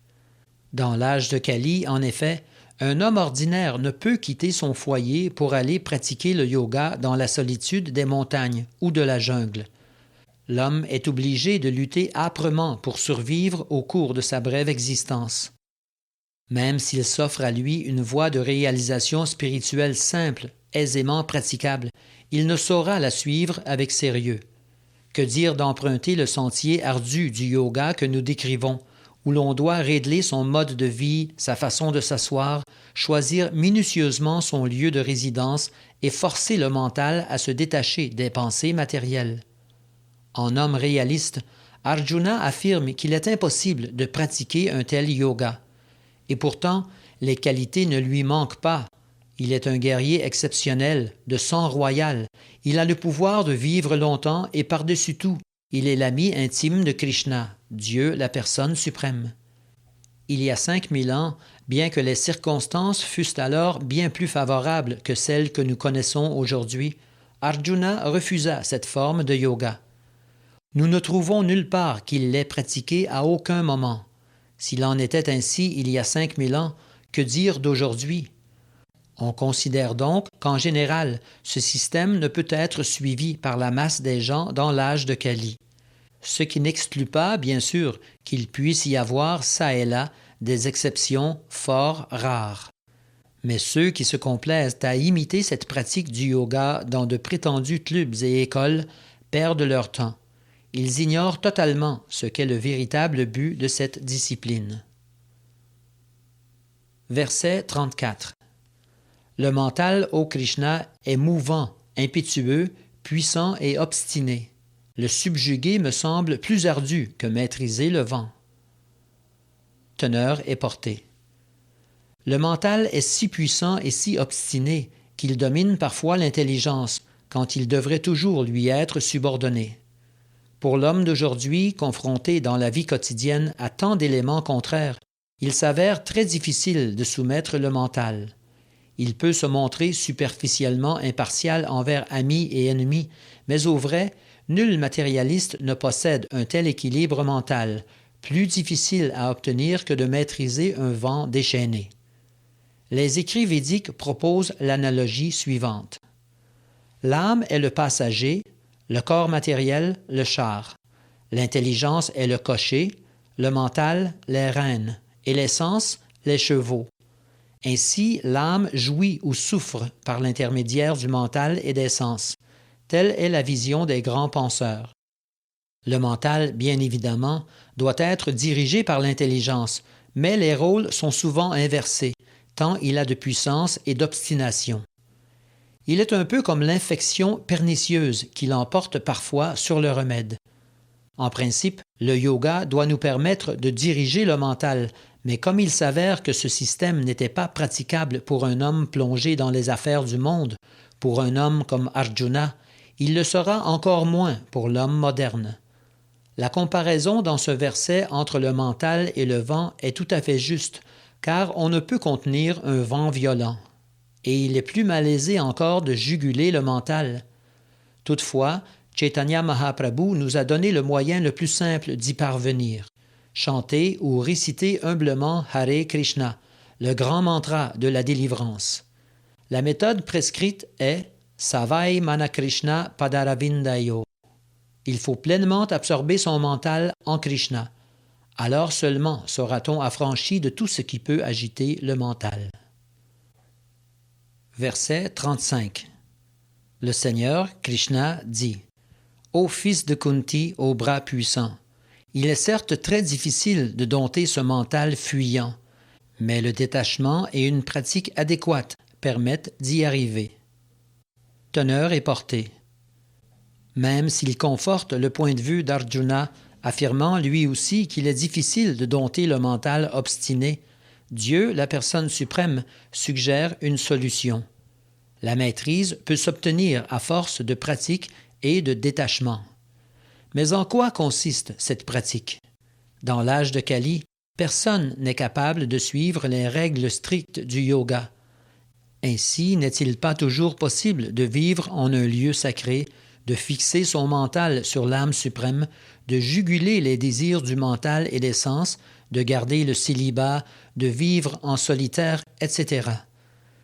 Dans l'âge de Kali, en effet, un homme ordinaire ne peut quitter son foyer pour aller pratiquer le yoga dans la solitude des montagnes ou de la jungle. L'homme est obligé de lutter âprement pour survivre au cours de sa brève existence. Même s'il s'offre à lui une voie de réalisation spirituelle simple, aisément praticable, il ne saura la suivre avec sérieux. Que dire d'emprunter le sentier ardu du yoga que nous décrivons, où l'on doit régler son mode de vie, sa façon de s'asseoir, choisir minutieusement son lieu de résidence et forcer le mental à se détacher des pensées matérielles. En homme réaliste, Arjuna affirme qu'il est impossible de pratiquer un tel yoga. Et pourtant, les qualités ne lui manquent pas. Il est un guerrier exceptionnel, de sang royal. Il a le pouvoir de vivre longtemps et par-dessus tout, il est l'ami intime de Krishna, Dieu, la personne suprême. Il y a 5000 ans, bien que les circonstances fussent alors bien plus favorables que celles que nous connaissons aujourd'hui, Arjuna refusa cette forme de yoga. Nous ne trouvons nulle part qu'il l'ait pratiqué à aucun moment. S'il en était ainsi il y a 5000 ans, que dire d'aujourd'hui? On considère donc qu'en général, ce système ne peut être suivi par la masse des gens dans l'âge de Kali. ce qui n'exclut pas, bien sûr, qu'il puisse y avoir çà et là des exceptions fort rares. Mais ceux qui se complaisent à imiter cette pratique du yoga dans de prétendus clubs et écoles perdent leur temps. Ils ignorent totalement ce qu'est le véritable but de cette discipline. Verset 34. Le mental, ô Krishna, est mouvant, impétueux, puissant et obstiné. Le subjuguer me semble plus ardu que maîtriser le vent. Teneur et portée. Le mental est si puissant et si obstiné qu'il domine parfois l'intelligence, quand il devrait toujours lui être subordonné. Pour l'homme d'aujourd'hui, confronté dans la vie quotidienne à tant d'éléments contraires, il s'avère très difficile de soumettre le mental. Il peut se montrer superficiellement impartial envers amis et ennemis, mais au vrai, nul matérialiste ne possède un tel équilibre mental, plus difficile à obtenir que de maîtriser un vent déchaîné. Les écrits védiques proposent l'analogie suivante. L'âme est le passager, le corps matériel, le char. L'intelligence est le cocher, le mental, les rênes, et les sens, les chevaux. Ainsi, l'âme jouit ou souffre par l'intermédiaire du mental et des sens. Telle est la vision des grands penseurs. Le mental, bien évidemment, doit être dirigé par l'intelligence, mais les rôles sont souvent inversés, tant il a de puissance et d'obstination. Il est un peu comme l'infection pernicieuse qui l'emporte parfois sur le remède. En principe, le yoga doit nous permettre de diriger le mental, mais comme il s'avère que ce système n'était pas praticable pour un homme plongé dans les affaires du monde, pour un homme comme Arjuna, il le sera encore moins pour l'homme moderne. La comparaison dans ce verset entre le mental et le vent est tout à fait juste, car on ne peut contenir un vent violent. Et il est plus malaisé encore de juguler le mental. Toutefois, Chaitanya Mahaprabhu nous a donné le moyen le plus simple d'y parvenir. Chanter ou réciter humblement Hare Krishna, le grand mantra de la délivrance. La méthode prescrite est Savai Mana Krishna Padaravindayo. Il faut pleinement absorber son mental en Krishna. Alors seulement sera-t-on affranchi de tout ce qui peut agiter le mental. Verset 35. Le Seigneur, Krishna, dit « Ô fils de Kunti, aux bras puissants, il est certes très difficile de dompter ce mental fuyant, mais le détachement et une pratique adéquate permettent d'y arriver. » Teneur et portée. Même s'il conforte le point de vue d'Arjuna, affirmant lui aussi qu'il est difficile de dompter le mental obstiné, Dieu, la personne suprême, suggère une solution. La maîtrise peut s'obtenir à force de pratique et de détachement. Mais en quoi consiste cette pratique? Dans l'âge de Kali, personne n'est capable de suivre les règles strictes du yoga. Ainsi, n'est-il pas toujours possible de vivre en un lieu sacré, de fixer son mental sur l'âme suprême, de juguler les désirs du mental et des sens, de garder le célibat, de vivre en solitaire, etc.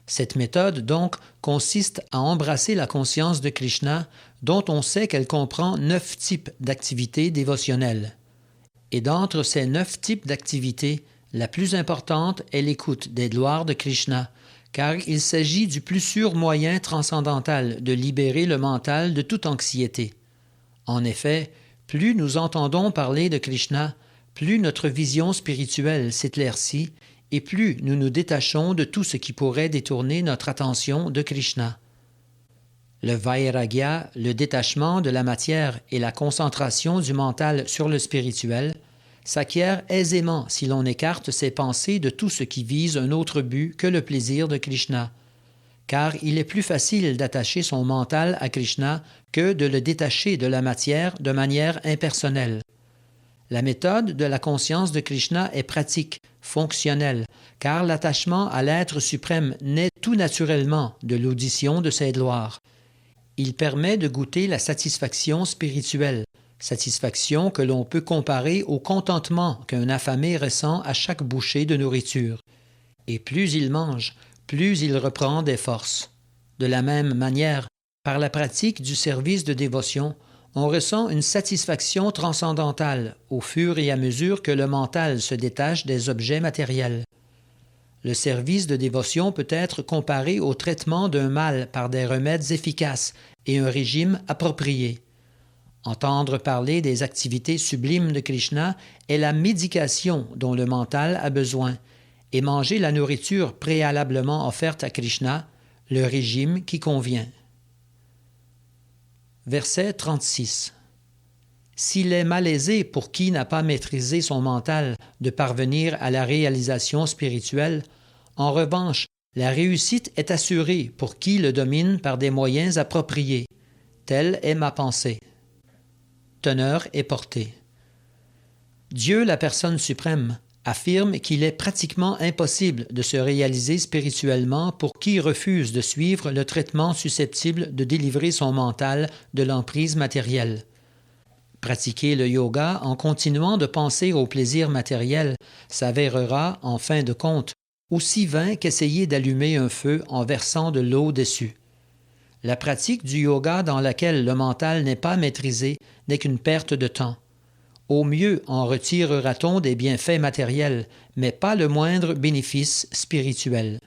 Cette méthode, donc, consiste à embrasser la conscience de Krishna, dont on sait qu'elle comprend 9 types d'activités dévotionnelles. Et d'entre ces 9 types d'activités, la plus importante est l'écoute des gloires de Krishna, car il s'agit du plus sûr moyen transcendantal de libérer le mental de toute anxiété. En effet, plus nous entendons parler de Krishna, plus notre vision spirituelle s'éclaircit et plus nous nous détachons de tout ce qui pourrait détourner notre attention de Krishna. Le vairagya, le détachement de la matière et la concentration du mental sur le spirituel, s'acquiert aisément si l'on écarte ses pensées de tout ce qui vise un autre but que le plaisir de Krishna, car il est plus facile d'attacher son mental à Krishna que de le détacher de la matière de manière impersonnelle. La méthode de la conscience de Krishna est pratique, fonctionnelle, car l'attachement à l'être suprême naît tout naturellement de l'audition de ses gloires. Il permet de goûter la satisfaction spirituelle, satisfaction que l'on peut comparer au contentement qu'un affamé ressent à chaque bouchée de nourriture. Et plus il mange, plus il reprend des forces. De la même manière, par la pratique du service de dévotion, on ressent une satisfaction transcendantale au fur et à mesure que le mental se détache des objets matériels. Le service de dévotion peut être comparé au traitement d'un mal par des remèdes efficaces et un régime approprié. Entendre parler des activités sublimes de Krishna est la médication dont le mental a besoin, et manger la nourriture préalablement offerte à Krishna, le régime qui convient. Verset 36. S'il est malaisé pour qui n'a pas maîtrisé son mental de parvenir à la réalisation spirituelle, en revanche, la réussite est assurée pour qui le domine par des moyens appropriés. Telle est ma pensée. Teneur et portée. Dieu, la personne suprême, affirme qu'il est pratiquement impossible de se réaliser spirituellement pour qui refuse de suivre le traitement susceptible de délivrer son mental de l'emprise matérielle. Pratiquer le yoga en continuant de penser au plaisir matériel s'avérera, en fin de compte, aussi vain qu'essayer d'allumer un feu en versant de l'eau dessus. La pratique du yoga dans laquelle le mental n'est pas maîtrisé n'est qu'une perte de temps. Au mieux en retirera-t-on des bienfaits matériels, mais pas le moindre bénéfice spirituel.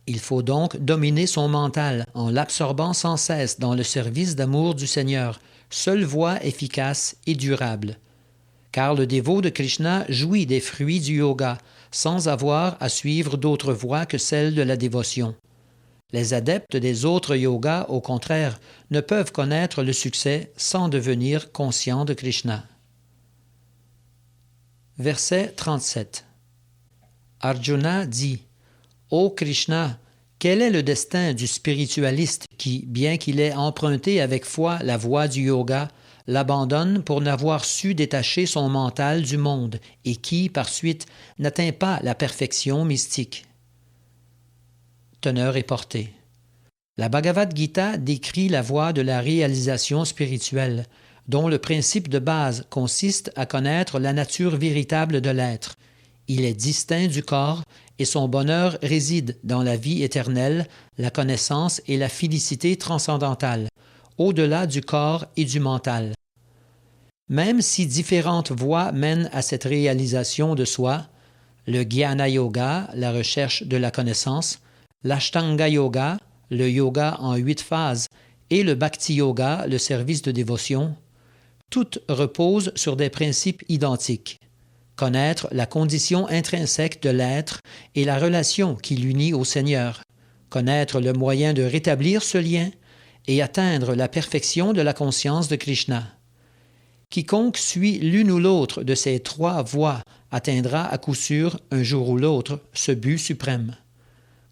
Il faut donc dominer son mental en l'absorbant sans cesse dans le service d'amour du Seigneur, seule voie efficace et durable. Car le dévot de Krishna jouit des fruits du yoga, sans avoir à suivre d'autres voies que celle de la dévotion. Les adeptes des autres yogas, au contraire, ne peuvent connaître le succès sans devenir conscients de Krishna. Verset 37. Arjuna dit « Ô Krishna, quel est le destin du spiritualiste qui, bien qu'il ait emprunté avec foi la voie du yoga, l'abandonne pour n'avoir su détacher son mental du monde et qui, par suite, n'atteint pas la perfection mystique ?» Teneur et portée. La Bhagavad Gita décrit la voie de la réalisation spirituelle, dont le principe de base consiste à connaître la nature véritable de l'être. Il est distinct du corps et son bonheur réside dans la vie éternelle, la connaissance et la félicité transcendantale, au-delà du corps et du mental. Même si différentes voies mènent à cette réalisation de soi, le Jnana Yoga, la recherche de la connaissance, l'Ashtanga Yoga, le yoga en 8 phases, et le Bhakti Yoga, le service de dévotion, toutes reposent sur des principes identiques. Connaître la condition intrinsèque de l'être et la relation qui l'unit au Seigneur, connaître le moyen de rétablir ce lien et atteindre la perfection de la conscience de Krishna. Quiconque suit l'une ou l'autre de ces 3 voies atteindra à coup sûr, un jour ou l'autre, ce but suprême.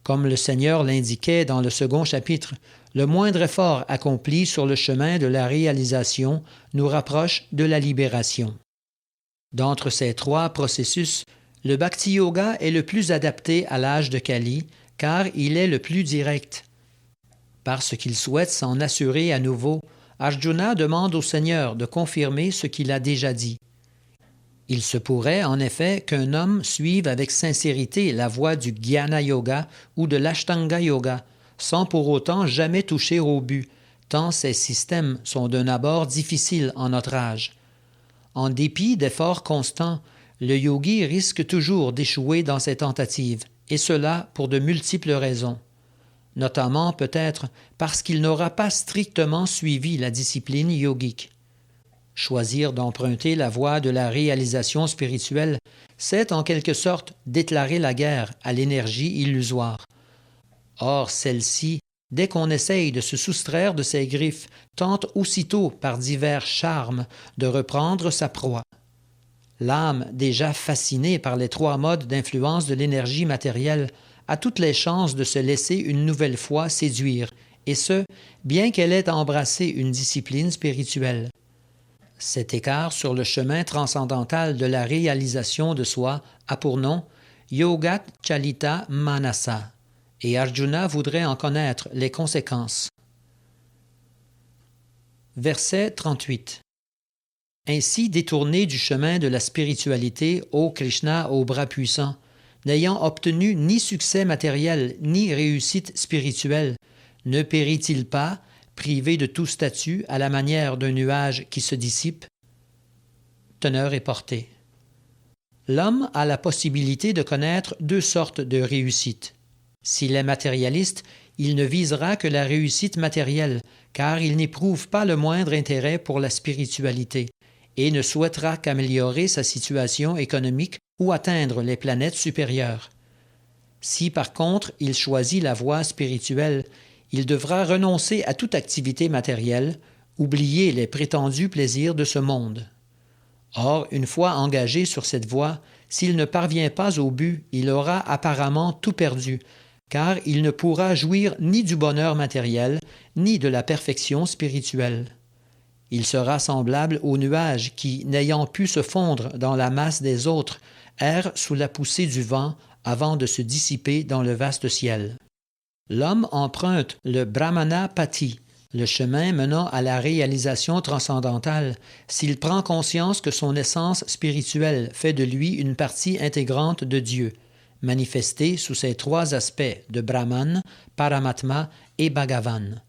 Comme le Seigneur l'indiquait dans le second chapitre, le moindre effort accompli sur le chemin de la réalisation nous rapproche de la libération. D'entre ces 3 processus, le Bhakti Yoga est le plus adapté à l'âge de Kali, car il est le plus direct. Parce qu'il souhaite s'en assurer à nouveau, Arjuna demande au Seigneur de confirmer ce qu'il a déjà dit. Il se pourrait, en effet, qu'un homme suive avec sincérité la voie du Jnana Yoga ou de l'Ashtanga Yoga, sans pour autant jamais toucher au but, tant ces systèmes sont d'un abord difficiles en notre âge. En dépit d'efforts constants, le yogi risque toujours d'échouer dans ses tentatives, et cela pour de multiples raisons. Notamment peut-être parce qu'il n'aura pas strictement suivi la discipline yogique. Choisir d'emprunter la voie de la réalisation spirituelle, c'est en quelque sorte déclarer la guerre à l'énergie illusoire. Or, celle-ci, dès qu'on essaye de se soustraire de ses griffes, tente aussitôt par divers charmes de reprendre sa proie. L'âme, déjà fascinée par les 3 modes d'influence de l'énergie matérielle, a toutes les chances de se laisser une nouvelle fois séduire, et ce, bien qu'elle ait embrassé une discipline spirituelle. Cet écart sur le chemin transcendantal de la réalisation de soi a pour nom Yogat Chalita Manasa, et Arjuna voudrait en connaître les conséquences. Verset 38. Ainsi détourné du chemin de la spiritualité, ô Krishna au bras puissant, n'ayant obtenu ni succès matériel ni réussite spirituelle, ne périt-il pas, privé de tout statut à la manière d'un nuage qui se dissipe. Teneur et portée. L'homme a la possibilité de connaître deux sortes de réussite. S'il est matérialiste, il ne visera que la réussite matérielle, car il n'éprouve pas le moindre intérêt pour la spiritualité et ne souhaitera qu'améliorer sa situation économique ou atteindre les planètes supérieures. Si par contre il choisit la voie spirituelle, il devra renoncer à toute activité matérielle, oublier les prétendus plaisirs de ce monde. Or, une fois engagé sur cette voie, s'il ne parvient pas au but, il aura apparemment tout perdu, car il ne pourra jouir ni du bonheur matériel, ni de la perfection spirituelle. Il sera semblable au nuage qui, n'ayant pu se fondre dans la masse des autres, erre sous la poussée du vent avant de se dissiper dans le vaste ciel. L'homme emprunte le Brahmana Pati, le chemin menant à la réalisation transcendantale, s'il prend conscience que son essence spirituelle fait de lui une partie intégrante de Dieu, manifestée sous ses trois aspects de Brahman, Paramatma et Bhagavan.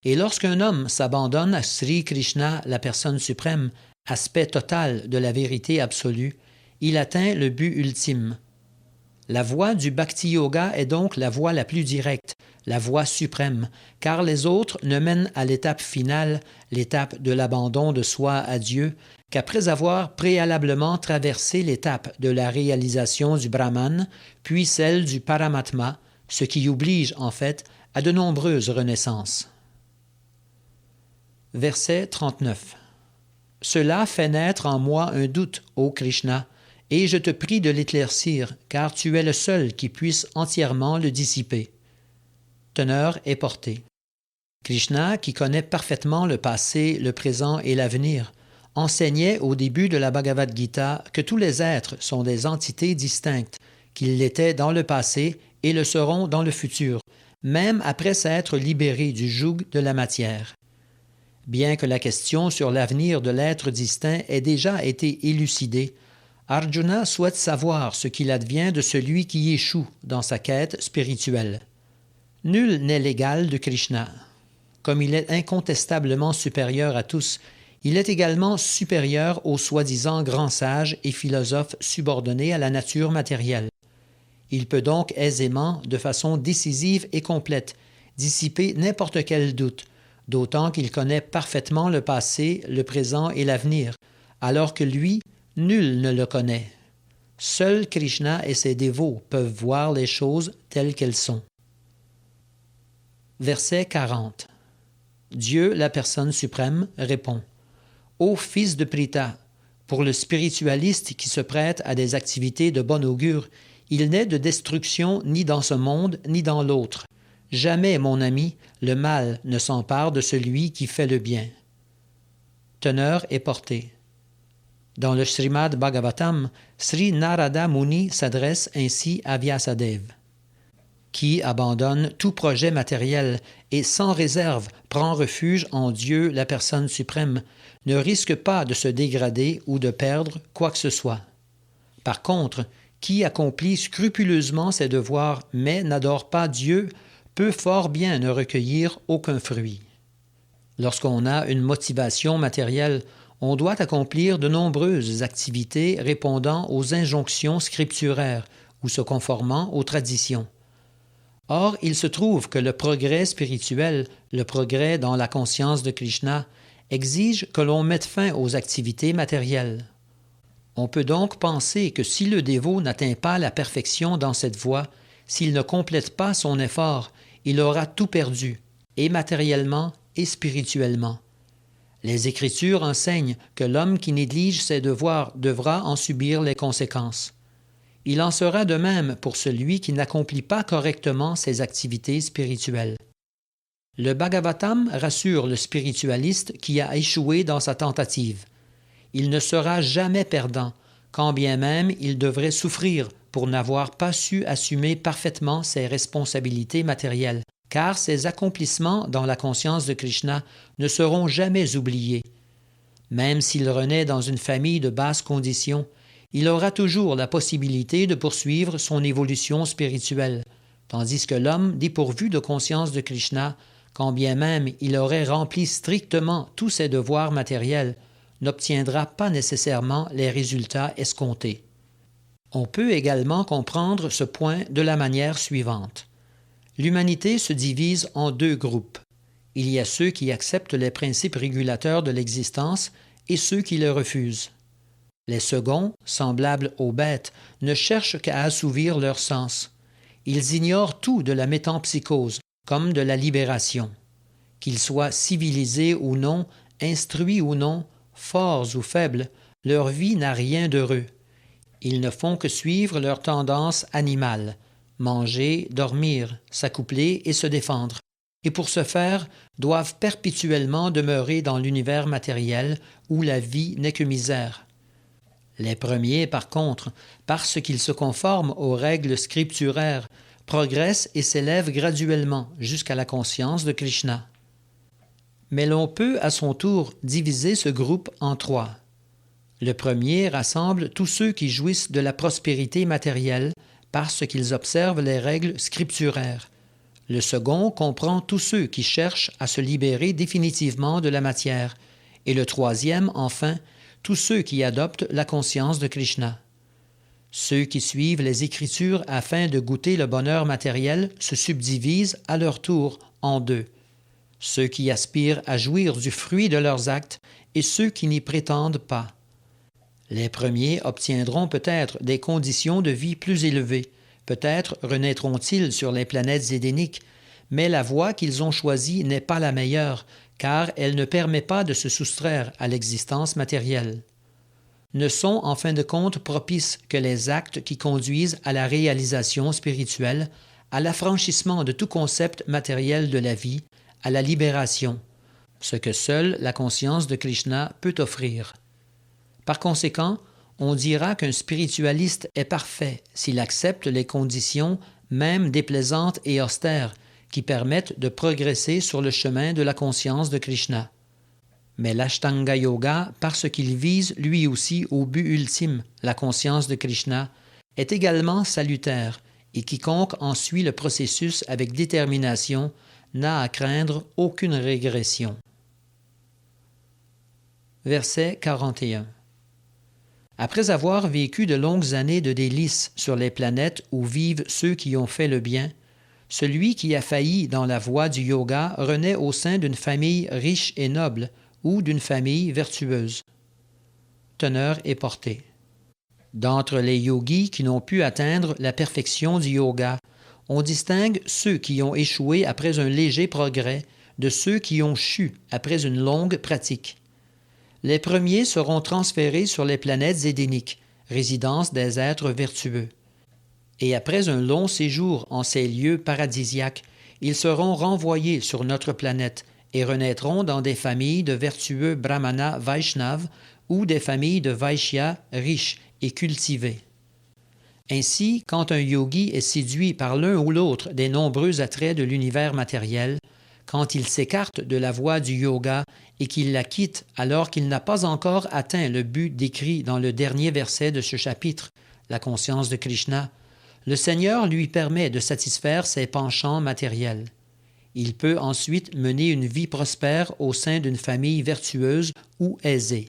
Et lorsqu'un homme s'abandonne à Sri Krishna, la personne suprême, aspect total de la vérité absolue, il atteint le but ultime. La voie du Bhakti Yoga est donc la voie la plus directe, la voie suprême, car les autres ne mènent à l'étape finale, l'étape de l'abandon de soi à Dieu, qu'après avoir préalablement traversé l'étape de la réalisation du Brahman, puis celle du Paramatma, ce qui oblige en fait à de nombreuses renaissances. Verset 39. Cela fait naître en moi un doute, ô Krishna, et je te prie de l'éclaircir, car tu es le seul qui puisse entièrement le dissiper. Teneur et portée. Krishna, qui connaît parfaitement le passé, le présent et l'avenir, enseignait au début de la Bhagavad Gita que tous les êtres sont des entités distinctes, qu'ils l'étaient dans le passé et le seront dans le futur, même après s'être libérés du joug de la matière. Bien que la question sur l'avenir de l'être distinct ait déjà été élucidée, Arjuna souhaite savoir ce qu'il advient de celui qui échoue dans sa quête spirituelle. Nul n'est l'égal de Krishna. Comme il est incontestablement supérieur à tous, il est également supérieur aux soi-disant grands sages et philosophes subordonnés à la nature matérielle. Il peut donc aisément, de façon décisive et complète, dissiper n'importe quel doute, d'autant qu'il connaît parfaitement le passé, le présent et l'avenir, alors que lui, nul ne le connaît. Seul Krishna et ses dévots peuvent voir les choses telles qu'elles sont. Verset 40. Dieu, la personne suprême, répond « Ô fils de Pritha, pour le spiritualiste qui se prête à des activités de bon augure, il n'est de destruction ni dans ce monde ni dans l'autre. Jamais, mon ami, le mal ne s'empare de celui qui fait le bien. » Teneur et portée. Dans le Srimad Bhagavatam, Sri Narada Muni s'adresse ainsi à Vyasadeva. Qui abandonne tout projet matériel et sans réserve prend refuge en Dieu, la personne suprême, ne risque pas de se dégrader ou de perdre quoi que ce soit. Par contre, qui accomplit scrupuleusement ses devoirs mais n'adore pas Dieu peut fort bien ne recueillir aucun fruit. Lorsqu'on a une motivation matérielle, on doit accomplir de nombreuses activités répondant aux injonctions scripturaires ou se conformant aux traditions. Or, il se trouve que le progrès spirituel, le progrès dans la conscience de Krishna, exige que l'on mette fin aux activités matérielles. On peut donc penser que si le dévot n'atteint pas la perfection dans cette voie, s'il ne complète pas son effort, il aura tout perdu, et matériellement et spirituellement. Les Écritures enseignent que l'homme qui néglige ses devoirs devra en subir les conséquences. Il en sera de même pour celui qui n'accomplit pas correctement ses activités spirituelles. Le Bhagavatam rassure le spiritualiste qui a échoué dans sa tentative. Il ne sera jamais perdant, quand bien même il devrait souffrir pour n'avoir pas su assumer parfaitement ses responsabilités matérielles, car ses accomplissements dans la conscience de Krishna ne seront jamais oubliés. Même s'il renaît dans une famille de basse condition, il aura toujours la possibilité de poursuivre son évolution spirituelle, tandis que l'homme dépourvu de conscience de Krishna, quand bien même il aurait rempli strictement tous ses devoirs matériels, n'obtiendra pas nécessairement les résultats escomptés. On peut également comprendre ce point de la manière suivante. L'humanité se divise en deux groupes. Il y a ceux qui acceptent les principes régulateurs de l'existence et ceux qui les refusent. Les seconds, semblables aux bêtes, ne cherchent qu'à assouvir leurs sens. Ils ignorent tout de la métempsychose, comme de la libération. Qu'ils soient civilisés ou non, instruits ou non, forts ou faibles, leur vie n'a rien d'heureux. Ils ne font que suivre leur tendance animale, manger, dormir, s'accoupler et se défendre, et pour ce faire, doivent perpétuellement demeurer dans l'univers matériel où la vie n'est que misère. Les premiers, par contre, parce qu'ils se conforment aux règles scripturaires, progressent et s'élèvent graduellement jusqu'à la conscience de Krishna. Mais l'on peut à son tour diviser ce groupe en trois. Le premier rassemble tous ceux qui jouissent de la prospérité matérielle parce qu'ils observent les règles scripturaires. Le second comprend tous ceux qui cherchent à se libérer définitivement de la matière. Et le troisième, enfin, tous ceux qui adoptent la conscience de Krishna. Ceux qui suivent les Écritures afin de goûter le bonheur matériel se subdivisent à leur tour en deux. Ceux qui aspirent à jouir du fruit de leurs actes et ceux qui n'y prétendent pas. Les premiers obtiendront peut-être des conditions de vie plus élevées, peut-être renaîtront-ils sur les planètes édéniques, mais la voie qu'ils ont choisie n'est pas la meilleure, car elle ne permet pas de se soustraire à l'existence matérielle. Ne sont en fin de compte propices que les actes qui conduisent à la réalisation spirituelle, à l'affranchissement de tout concept matériel de la vie, à la libération, ce que seule la conscience de Krishna peut offrir. Par conséquent, on dira qu'un spiritualiste est parfait s'il accepte les conditions, même déplaisantes et austères, qui permettent de progresser sur le chemin de la conscience de Krishna. Mais l'Ashtanga Yoga, parce qu'il vise lui aussi au but ultime, la conscience de Krishna, est également salutaire, et quiconque en suit le processus avec détermination n'a à craindre aucune régression. Verset 41. Après avoir vécu de longues années de délices sur les planètes où vivent ceux qui ont fait le bien, celui qui a failli dans la voie du yoga renaît au sein d'une famille riche et noble ou d'une famille vertueuse. Teneur et portée. D'entre les yogis qui n'ont pu atteindre la perfection du yoga, on distingue ceux qui ont échoué après un léger progrès de ceux qui ont chu après une longue pratique. Les premiers seront transférés sur les planètes édéniques, résidence des êtres vertueux. Et après un long séjour en ces lieux paradisiaques, ils seront renvoyés sur notre planète et renaîtront dans des familles de vertueux brahmanas Vaishnav ou des familles de Vaishyas riches et cultivés. Ainsi, quand un yogi est séduit par l'un ou l'autre des nombreux attraits de l'univers matériel, quand il s'écarte de la voie du yoga et qu'il la quitte alors qu'il n'a pas encore atteint le but décrit dans le dernier verset de ce chapitre, la conscience de Krishna, le Seigneur lui permet de satisfaire ses penchants matériels. Il peut ensuite mener une vie prospère au sein d'une famille vertueuse ou aisée.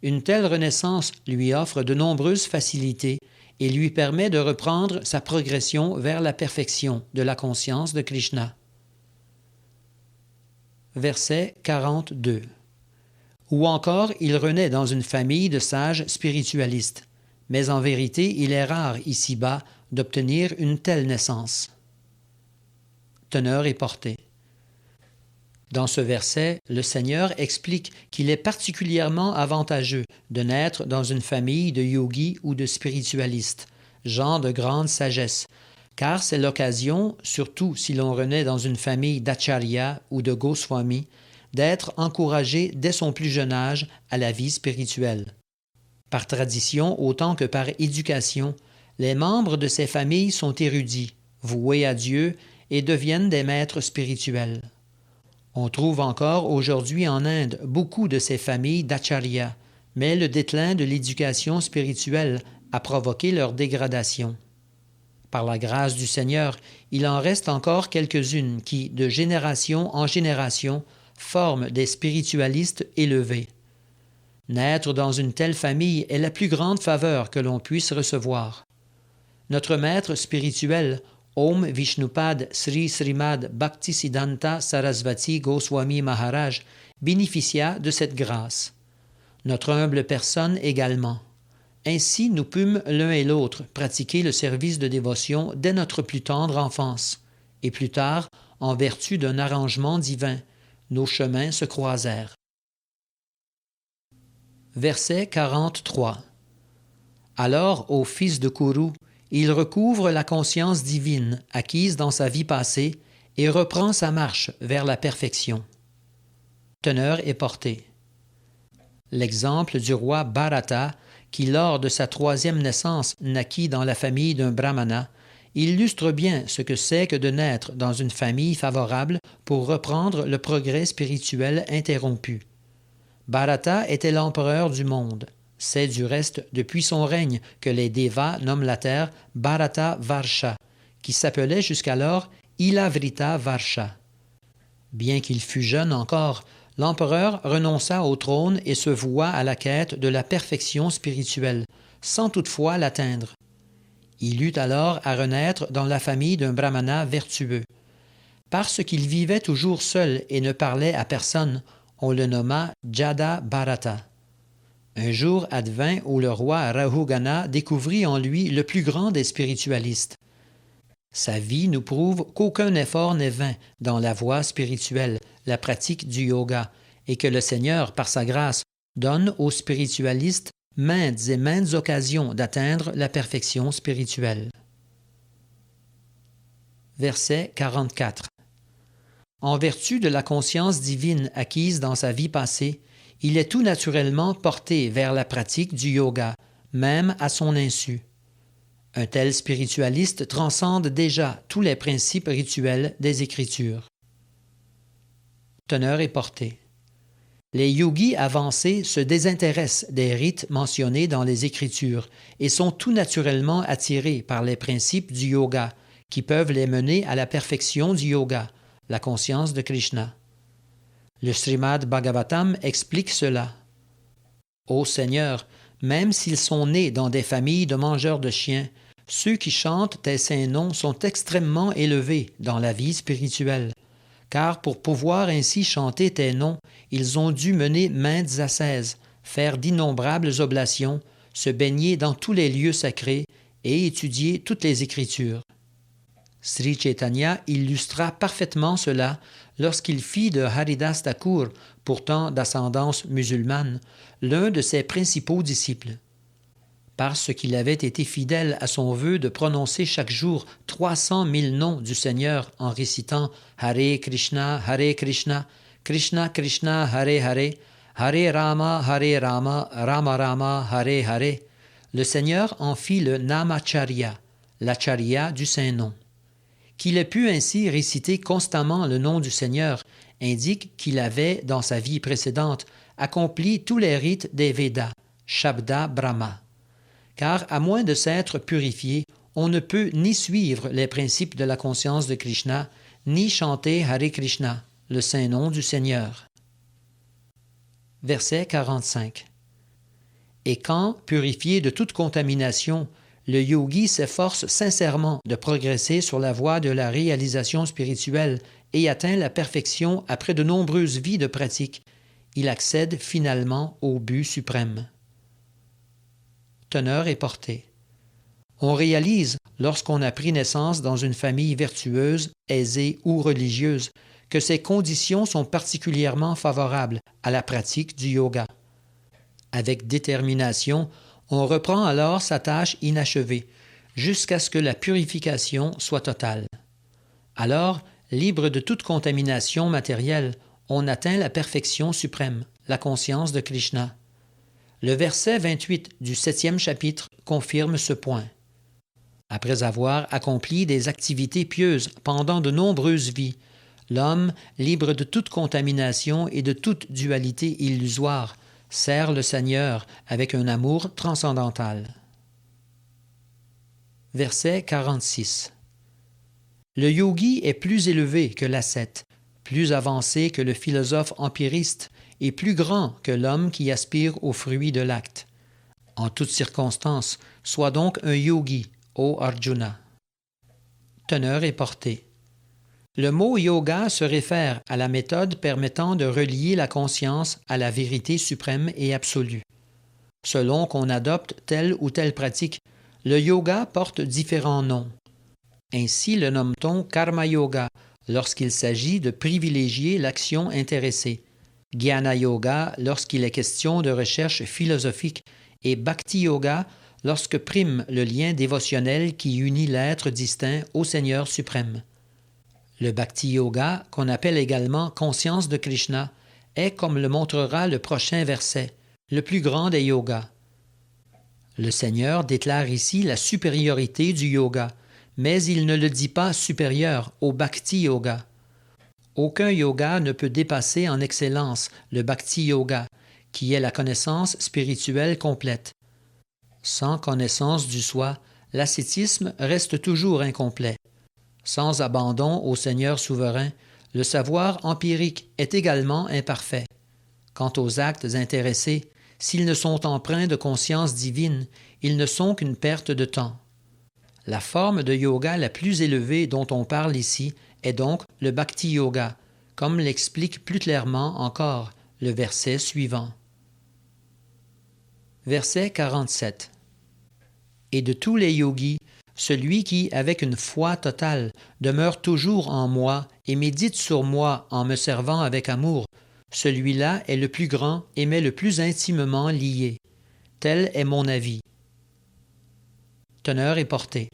Une telle renaissance lui offre de nombreuses facilités et lui permet de reprendre sa progression vers la perfection de la conscience de Krishna. Verset 42. Ou encore, il renaît dans une famille de sages spiritualistes, mais en vérité, il est rare ici-bas d'obtenir une telle naissance. Teneur et portée. Dans ce verset, le Seigneur explique qu'il est particulièrement avantageux de naître dans une famille de yogis ou de spiritualistes, gens de grande sagesse, car c'est l'occasion, surtout si l'on renaît dans une famille d'acharya ou de Goswami, d'être encouragé dès son plus jeune âge à la vie spirituelle. Par tradition autant que par éducation, les membres de ces familles sont érudits, voués à Dieu et deviennent des maîtres spirituels. On trouve encore aujourd'hui en Inde beaucoup de ces familles d'acharya, mais le déclin de l'éducation spirituelle a provoqué leur dégradation. Par la grâce du Seigneur, il en reste encore quelques-unes qui, de génération en génération, forment des spiritualistes élevés. Naître dans une telle famille est la plus grande faveur que l'on puisse recevoir. Notre maître spirituel, Om Vishnupad Sri Srimad Bhaktisiddhanta Sarasvati Goswami Maharaj, bénéficia de cette grâce. Notre humble personne également. Ainsi, nous pûmes l'un et l'autre pratiquer le service de dévotion dès notre plus tendre enfance, et plus tard, en vertu d'un arrangement divin, nos chemins se croisèrent. Verset 43. Alors, ô fils de Kuru, il recouvre la conscience divine acquise dans sa vie passée et reprend sa marche vers la perfection. Teneur et portée. L'exemple du roi Bharata, qui lors de sa 3e naissance naquit dans la famille d'un brahmana, illustre bien ce que c'est que de naître dans une famille favorable pour reprendre le progrès spirituel interrompu. Bharata était l'empereur du monde. C'est du reste depuis son règne que les Devas nomment la terre Bharata Varsha, qui s'appelait jusqu'alors Ilavrita Varsha. Bien qu'il fût jeune encore, l'empereur renonça au trône et se voua à la quête de la perfection spirituelle, sans toutefois l'atteindre. Il eut alors à renaître dans la famille d'un brahmana vertueux. Parce qu'il vivait toujours seul et ne parlait à personne, on le nomma Jada Bharata. Un jour advint où le roi Rahugana découvrit en lui le plus grand des spiritualistes. Sa vie nous prouve qu'aucun effort n'est vain dans la voie spirituelle, la pratique du yoga, et que le Seigneur, par sa grâce, donne aux spiritualistes maintes et maintes occasions d'atteindre la perfection spirituelle. Verset 44. En vertu de la conscience divine acquise dans sa vie passée, il est tout naturellement porté vers la pratique du yoga, même à son insu. Un tel spiritualiste transcende déjà tous les principes rituels des Écritures. Teneur et portée. Les yogis avancés se désintéressent des rites mentionnés dans les Écritures et sont tout naturellement attirés par les principes du yoga, qui peuvent les mener à la perfection du yoga, la conscience de Krishna. Le Srimad Bhagavatam explique cela. Ô Seigneur, même s'ils sont nés dans des familles de mangeurs de chiens, ceux qui chantent tes saints noms sont extrêmement élevés dans la vie spirituelle, car pour pouvoir ainsi chanter tes noms, ils ont dû mener maintes ascèses, faire d'innombrables oblations, se baigner dans tous les lieux sacrés et étudier toutes les Écritures. Sri Chaitanya illustra parfaitement cela lorsqu'il fit de Haridas Thakur, pourtant d'ascendance musulmane, l'un de ses principaux disciples. Parce qu'il avait été fidèle à son vœu de prononcer chaque jour 300 000 noms du Seigneur en récitant Hare Krishna, Krishna Krishna, Hare Hare, Hare Rama, Rama Rama, Hare Hare, le Seigneur en fit le Namacharya, l'acharya du Saint-Nom. Qu'il ait pu ainsi réciter constamment le nom du Seigneur indique qu'il avait, dans sa vie précédente, accompli tous les rites des Védas, Shabda Brahma. Car à moins de s'être purifié, on ne peut ni suivre les principes de la conscience de Krishna, ni chanter Hare Krishna, le saint nom du Seigneur. Verset 45. Et quand, purifié de toute contamination, le yogi s'efforce sincèrement de progresser sur la voie de la réalisation spirituelle et atteint la perfection après de nombreuses vies de pratique, il accède finalement au but suprême. Teneur et portée. On réalise, lorsqu'on a pris naissance dans une famille vertueuse, aisée ou religieuse, que ces conditions sont particulièrement favorables à la pratique du yoga. Avec détermination, on reprend alors sa tâche inachevée, jusqu'à ce que la purification soit totale. Alors, libre de toute contamination matérielle, on atteint la perfection suprême, la conscience de Krishna. Le verset 28 du 7e chapitre confirme ce point. Après avoir accompli des activités pieuses pendant de nombreuses vies, l'homme, libre de toute contamination et de toute dualité illusoire, sert le Seigneur avec un amour transcendantal. Verset 46. Le yogi est plus élevé que l'ascète, plus avancé que le philosophe empiriste et plus grand que l'homme qui aspire aux fruits de l'acte. En toutes circonstances, sois donc un yogi, ô Arjuna. Teneur et portée. Le mot yoga se réfère à la méthode permettant de relier la conscience à la vérité suprême et absolue. Selon qu'on adopte telle ou telle pratique, le yoga porte différents noms. Ainsi le nomme-t-on karma yoga lorsqu'il s'agit de privilégier l'action intéressée, jnana yoga lorsqu'il est question de recherche philosophique et bhakti yoga lorsque prime le lien dévotionnel qui unit l'être distinct au Seigneur suprême. Le bhakti yoga, qu'on appelle également conscience de Krishna, est, comme le montrera le prochain verset, le plus grand des yogas. Le Seigneur déclare ici la supériorité du yoga, mais il ne le dit pas supérieur au bhakti yoga. Aucun yoga ne peut dépasser en excellence le bhakti yoga, qui est la connaissance spirituelle complète. Sans connaissance du soi, l'ascétisme reste toujours incomplet. Sans abandon au Seigneur souverain, le savoir empirique est également imparfait. Quant aux actes intéressés, s'ils ne sont empreints de conscience divine, ils ne sont qu'une perte de temps. La forme de yoga la plus élevée dont on parle ici est donc le bhakti yoga, comme l'explique plus clairement encore le verset suivant. Verset 47. Et de tous les yogis, celui qui, avec une foi totale, demeure toujours en moi et médite sur moi en me servant avec amour, celui-là est le plus grand et m'est le plus intimement lié. Tel est mon avis. Teneur et portée.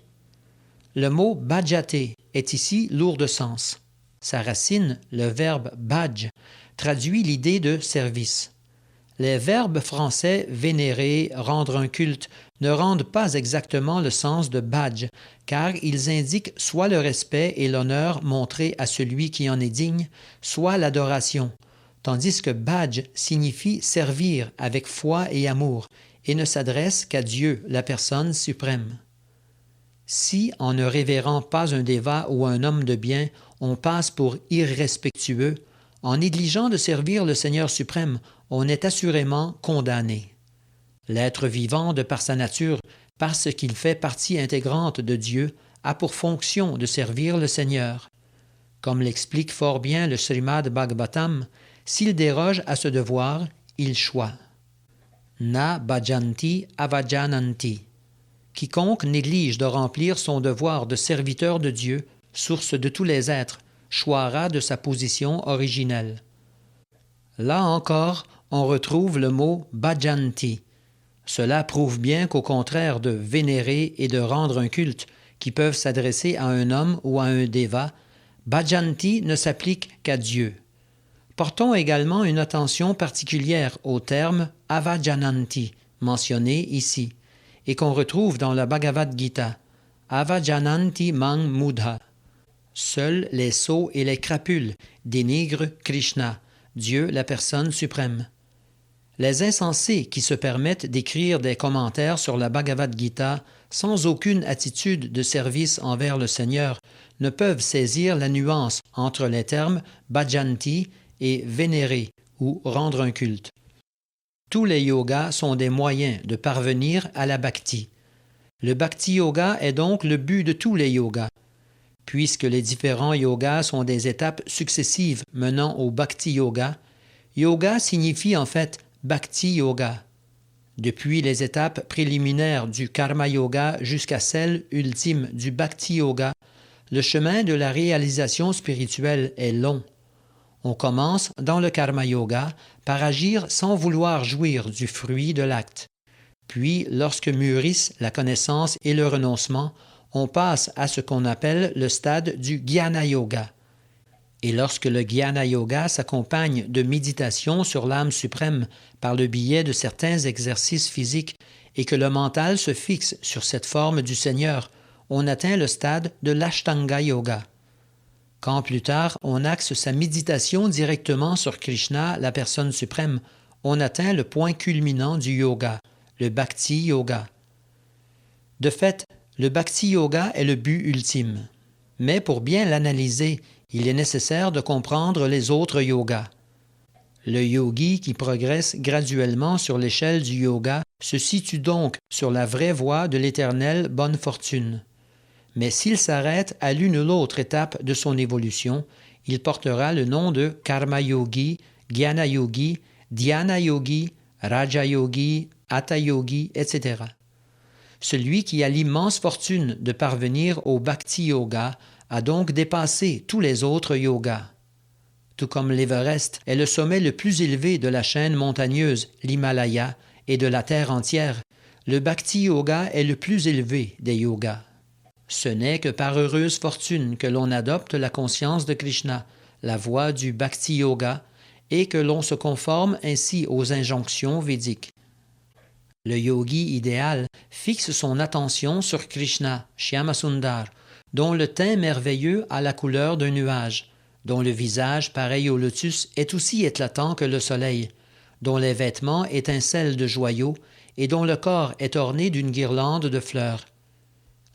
Le mot bhajate est ici lourd de sens. Sa racine, le verbe bhaj, traduit l'idée de service. Les verbes français vénérer, rendre un culte ne rendent pas exactement le sens de bhaj, car ils indiquent soit le respect et l'honneur montrés à celui qui en est digne, soit l'adoration, tandis que bhaj signifie servir avec foi et amour, et ne s'adresse qu'à Dieu, la personne suprême. Si, en ne révérant pas un déva ou un homme de bien, on passe pour irrespectueux, en négligeant de servir le Seigneur suprême, on est assurément condamné. L'être vivant, de par sa nature, parce qu'il fait partie intégrante de Dieu, a pour fonction de servir le Seigneur. Comme l'explique fort bien le Srimad Bhagavatam, s'il déroge à ce devoir, il choit. Na bhajanti avajananti. Quiconque néglige de remplir son devoir de serviteur de Dieu, source de tous les êtres, choira de sa position originelle. Là encore, on retrouve le mot bhajanti. Cela prouve bien qu'au contraire de vénérer et de rendre un culte, qui peuvent s'adresser à un homme ou à un déva, bhajanti ne s'applique qu'à Dieu. Portons également une attention particulière au terme avajananti, mentionné ici, et qu'on retrouve dans la Bhagavad Gita, avajananti mang mudha. Seuls les sots et les crapules dénigrent Krishna, Dieu la personne suprême. Les insensés qui se permettent d'écrire des commentaires sur la Bhagavad Gita sans aucune attitude de service envers le Seigneur ne peuvent saisir la nuance entre les termes bhajanti et vénérer ou rendre un culte. Tous les yogas sont des moyens de parvenir à la bhakti. Le bhakti yoga est donc le but de tous les yogas. Puisque les différents yogas sont des étapes successives menant au bhakti yoga, yoga signifie en fait bhakti yoga. Depuis les étapes préliminaires du karma yoga jusqu'à celle ultime du bhakti yoga, le chemin de la réalisation spirituelle est long. On commence dans le karma yoga par agir sans vouloir jouir du fruit de l'acte. Puis, lorsque mûrissent la connaissance et le renoncement, on passe à ce qu'on appelle le stade du jnana yoga. Et lorsque le jnana yoga s'accompagne de méditation sur l'âme suprême par le biais de certains exercices physiques et que le mental se fixe sur cette forme du Seigneur, on atteint le stade de l'ashtanga yoga. Quand plus tard on axe sa méditation directement sur Krishna, la personne suprême, on atteint le point culminant du yoga, le bhakti yoga. De fait, Le Bhakti Yoga est le but ultime. Mais pour bien l'analyser, il est nécessaire de comprendre les autres yogas. Le yogi qui progresse graduellement sur l'échelle du yoga se situe donc sur la vraie voie de l'éternelle bonne fortune. Mais s'il s'arrête à l'une ou l'autre étape de son évolution, il portera le nom de Karma Yogi, Jnana Yogi, Dhyana Yogi, Raja Yogi, Hatha Yogi, etc. Celui qui a l'immense fortune de parvenir au Bhakti Yoga a donc dépassé tous les autres yogas. Tout comme l'Everest est le sommet le plus élevé de la chaîne montagneuse, l'Himalaya, et de la Terre entière, le Bhakti Yoga est le plus élevé des yogas. Ce n'est que par heureuse fortune que l'on adopte la conscience de Krishna, la voie du Bhakti Yoga, et que l'on se conforme ainsi aux injonctions védiques. Le yogi idéal fixe son attention sur Krishna, Shyamasundar, dont le teint merveilleux a la couleur d'un nuage, dont le visage, pareil au lotus, est aussi éclatant que le soleil, dont les vêtements étincellent de joyaux et dont le corps est orné d'une guirlande de fleurs.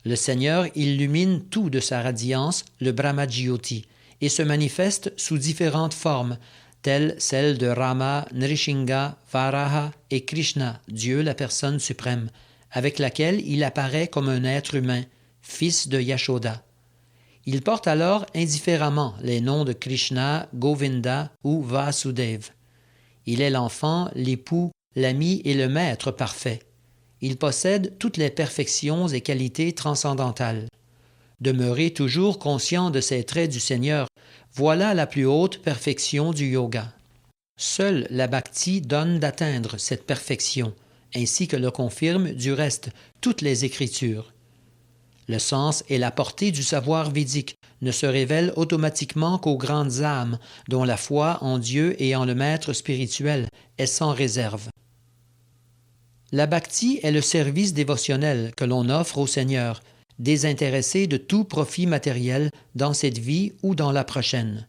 Le Seigneur illumine tout de sa radiance, le Brahmajyoti, et se manifeste sous différentes formes, telles celles de Rama, Nrishinga, Varaha et Krishna, Dieu la personne suprême, avec laquelle il apparaît comme un être humain, fils de Yashoda. Il porte alors indifféremment les noms de Krishna, Govinda ou Vasudev. Il est l'enfant, l'époux, l'ami et le maître parfait. Il possède toutes les perfections et qualités transcendantales. Demeurer toujours conscient de ces traits du Seigneur, voilà la plus haute perfection du yoga. Seule la bhakti donne d'atteindre cette perfection, ainsi que le confirment du reste toutes les écritures. Le sens et la portée du savoir védique ne se révèlent automatiquement qu'aux grandes âmes dont la foi en Dieu et en le maître spirituel est sans réserve. La bhakti est le service dévotionnel que l'on offre au Seigneur, désintéressé de tout profit matériel dans cette vie ou dans la prochaine.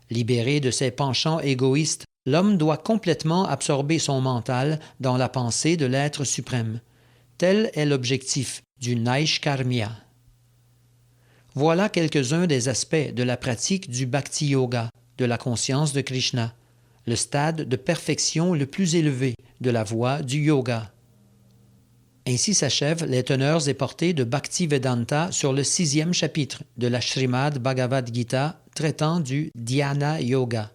Libéré de ses penchants égoïstes, l'homme doit complètement absorber son mental dans la pensée de l'être suprême. Tel est l'objectif du Naishkarmya. Voilà quelques-uns des aspects de la pratique du Bhakti Yoga, de la conscience de Krishna, le stade de perfection le plus élevé de la voie du yoga. Ainsi s'achèvent les teneurs et portées de Bhaktivedanta sur le 6e chapitre de la Srimad Bhagavad Gita traitant du Dhyana Yoga.